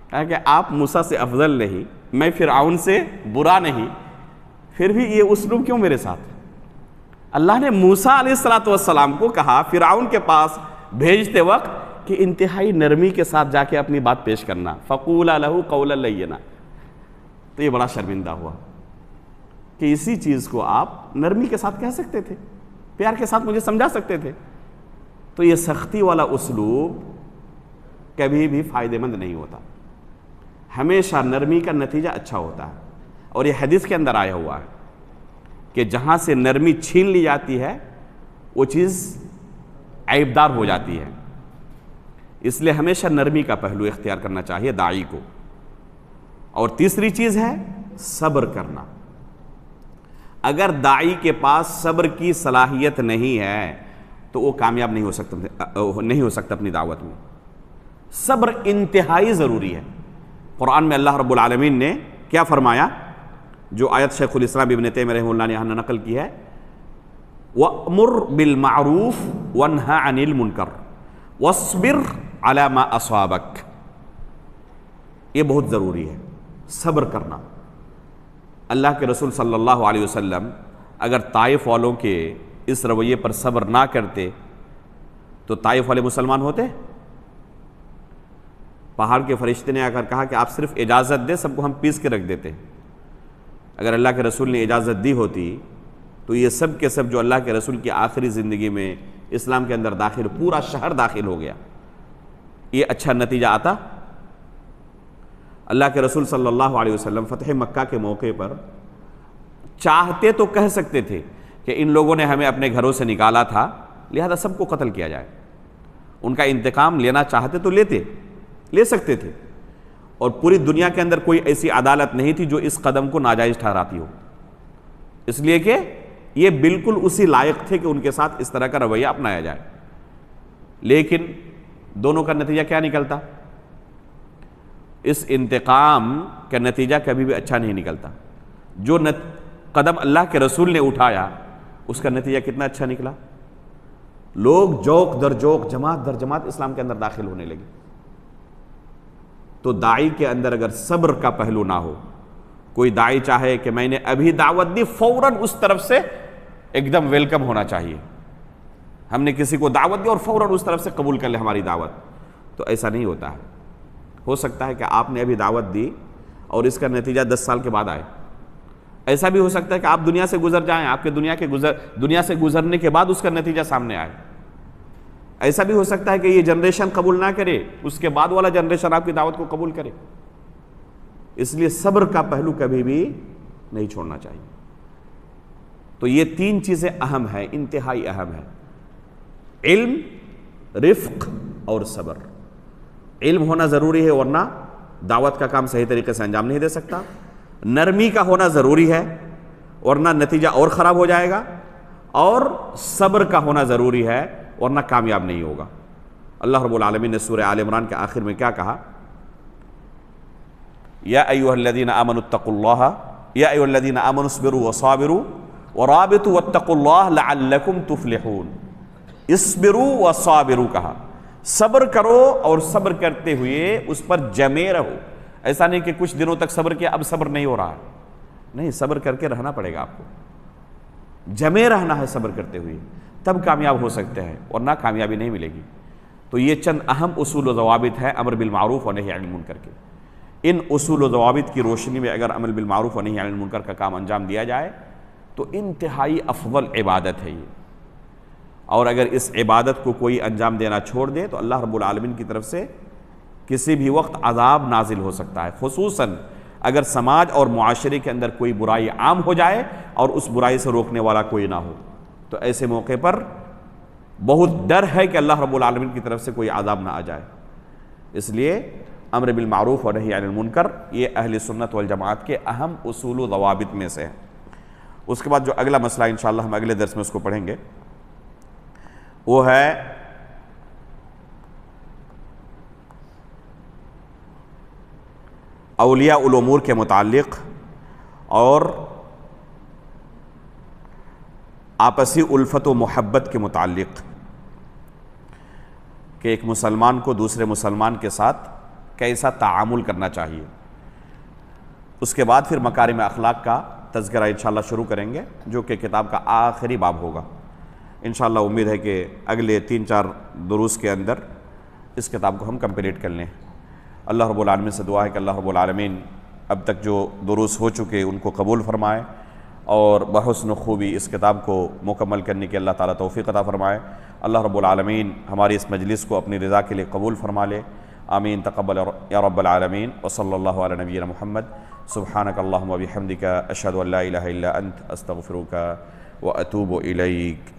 A: کہا کہ آپ موسیٰ سے افضل نہیں، میں فرعون سے برا نہیں، پھر بھی یہ اسلوب کیوں میرے ساتھ؟ اللہ نے موسیٰ علیہ السلام کو کہا فرعون کے پاس بھیجتے وقت کہ انتہائی نرمی کے ساتھ جا کے اپنی بات پیش کرنا، فَقُولَا لَهُ قَوْلًا لَيِّنًا۔ تو یہ بڑا شرمندہ ہوا کہ اسی چیز کو آپ نرمی کے ساتھ کہہ سکتے تھے، پیار کے ساتھ مجھے سمجھا سکتے تھے۔ تو یہ سختی والا اسلوب کبھی بھی فائدہ مند نہیں ہوتا، ہمیشہ نرمی کا نتیجہ اچھا ہوتا ہے، اور یہ حدیث کے اندر آیا ہوا ہے کہ جہاں سے نرمی چھین لی جاتی ہے وہ چیز عیبدار ہو جاتی ہے، اس لیے ہمیشہ نرمی کا پہلو اختیار کرنا چاہیے داعی کو۔ اور تیسری چیز ہے صبر کرنا۔ اگر داعی کے پاس صبر کی صلاحیت نہیں ہے تو وہ کامیاب نہیں ہو سکتا اپنی دعوت میں۔ صبر انتہائی ضروری ہے۔ قرآن میں اللہ رب العالمین نے کیا فرمایا؟ جو آیت شیخ الاسلام ابن تیمیہ رحمہ اللہ نے یہاں نقل کی ہے، وَأْمُرْ بِالْمَعْرُوفِ وَانْهَ عَنِ الْمُنْكَرِ وَاصْبِرْ عَلَى مَا أَصَابَكَ۔ یہ بہت ضروری ہے، صبر کرنا۔ اللہ کے رسول صلی اللہ علیہ وسلم اگر طائف والوں کے اس رویے پر صبر نہ کرتے تو طائف والے مسلمان ہوتے؟ پہاڑ کے فرشتے نے آ کر کہا کہ آپ صرف اجازت دیں، سب کو ہم پیس کے رکھ دیتے۔ اگر اللہ کے رسول نے اجازت دی ہوتی تو یہ سب کے سب جو اللہ کے رسول کی آخری زندگی میں اسلام کے اندر داخل، پورا شہر داخل ہو گیا، یہ اچھا نتیجہ آتا؟ اللہ کے رسول صلی اللہ علیہ وسلم فتح مکہ کے موقع پر چاہتے تو کہہ سکتے تھے کہ ان لوگوں نے ہمیں اپنے گھروں سے نکالا تھا لہذا سب کو قتل کیا جائے، ان کا انتقام لینا چاہتے تو لے سکتے تھے، اور پوری دنیا کے اندر کوئی ایسی عدالت نہیں تھی جو اس قدم کو ناجائز ٹھہراتی ہو، اس لیے کہ یہ بالکل اسی لائق تھے کہ ان کے ساتھ اس طرح کا رویہ اپنایا جائے۔ لیکن دونوں کا نتیجہ کیا نکلتا؟ اس انتقام کا نتیجہ کبھی بھی اچھا نہیں نکلتا۔ جو قدم اللہ کے رسول نے اٹھایا اس کا نتیجہ کتنا اچھا نکلا؟ لوگ جوق در جوق، جماعت در جماعت اسلام کے اندر داخل ہونے لگے۔ تو داعی کے اندر اگر صبر کا پہلو نہ ہو، کوئی داعی چاہے کہ میں نے ابھی دعوت دی، فوراً اس طرف سے ایک دم ویلکم ہونا چاہیے، ہم نے کسی کو دعوت دی اور فوراً اس طرف سے قبول کر لے ہماری دعوت، تو ایسا نہیں ہوتا ہے۔ ہو سکتا ہے کہ آپ نے ابھی دعوت دی اور اس کا نتیجہ 10 سال کے بعد آئے، ایسا بھی ہو سکتا ہے کہ آپ دنیا سے گزر جائیں، آپ کے دنیا سے گزرنے کے بعد اس کا نتیجہ سامنے آئے، ایسا بھی ہو سکتا ہے کہ یہ جنریشن قبول نہ کرے، اس کے بعد والا جنریشن آپ کی دعوت کو قبول کرے۔ اس لیے صبر کا پہلو کبھی بھی نہیں چھوڑنا چاہیے۔ تو یہ 3 چیزیں اہم ہیں، انتہائی اہم ہیں: علم، رفق اور صبر۔ علم ہونا ضروری ہے ورنہ دعوت کا کام صحیح طریقے سے انجام نہیں دے سکتا، نرمی کا ہونا ضروری ہے ورنہ نتیجہ اور خراب ہو جائے گا، اور صبر کا ہونا ضروری ہے ورنہ کامیاب نہیں ہوگا۔ اللہ رب العالمین نے سورہ آل عمران کے آخر میں کیا کہا؟ یا ایھا الذین آمنوا اتقوا اللہ، یا ایھا الذین آمنوا اصبروا وصابروا ورابطوا واتقوا اللہ لعلکم تفلحون۔ اصبروا وصابروا کہا، صبر کرو اور صبر کرتے ہوئے اس پر جمے رہو۔ ایسا نہیں کہ کچھ دنوں تک صبر کیا اب صبر نہیں ہو رہا ہے، نہیں، صبر کر کے رہنا پڑے گا آپ کو، جمے رہنا ہے صبر کرتے ہوئے، تب کامیاب ہو سکتے ہیں ورنہ کامیابی نہیں ملے گی۔ تو یہ چند اہم اصول و ضوابط ہیں امر بالمعروف و نہی عن المنکر کے۔ ان اصول و ضوابط کی روشنی میں اگر امر بالمعروف و نہی عن المنکر کا کام انجام دیا جائے تو انتہائی افضل عبادت ہے یہ، اور اگر اس عبادت کو کوئی انجام دینا چھوڑ دے تو اللہ رب العالمین کی طرف سے کسی بھی وقت عذاب نازل ہو سکتا ہے، خصوصاً اگر سماج اور معاشرے کے اندر کوئی برائی عام ہو جائے اور اس برائی سے روکنے والا کوئی نہ ہو، تو ایسے موقع پر بہت ڈر ہے کہ اللہ رب العالمین کی طرف سے کوئی عذاب نہ آ جائے۔ اس لیے امر بالمعروف و نہی عن المنکر یہ اہل سنت والجماعت کے اہم اصول و ضوابط میں سے ہے۔ اس کے بعد جو اگلا مسئلہ انشاءاللہ ہم اگلے درس میں اس کو پڑھیں گے، وہ ہے اولیاء الامور کے متعلق اور آپسی الفت و محبت کے متعلق کہ ایک مسلمان کو دوسرے مسلمان کے ساتھ کیسا تعامل کرنا چاہیے. اس کے بعد پھر مکارم اخلاق کا تذکرہ انشاءاللہ شروع کریں گے، جو کہ کتاب کا آخری باب ہوگا. انشاءاللہ امید ہے کہ اگلے 3-4 دروس کے اندر اس کتاب کو ہم کمپلیٹ کر لیں. اللہ رب العالمین سے دعا ہے کہ اللہ رب العالمین اب تک جو دروس ہو چکے ان کو قبول فرمائے اور بحسن خوبی اس کتاب کو مکمل کرنے کی اللہ تعالیٰ توفیق عطا فرمائے. اللہ رب العالمین ہماری اس مجلس کو اپنی رضا کے لیے قبول فرما لے. آمین تقبل یا رب العالمین. وصلی اللہ علی نبینا محمد. سبحانک اللہم و بحمدک اشہد ان لا الہ الا انت استغفرک و اتوب الیک.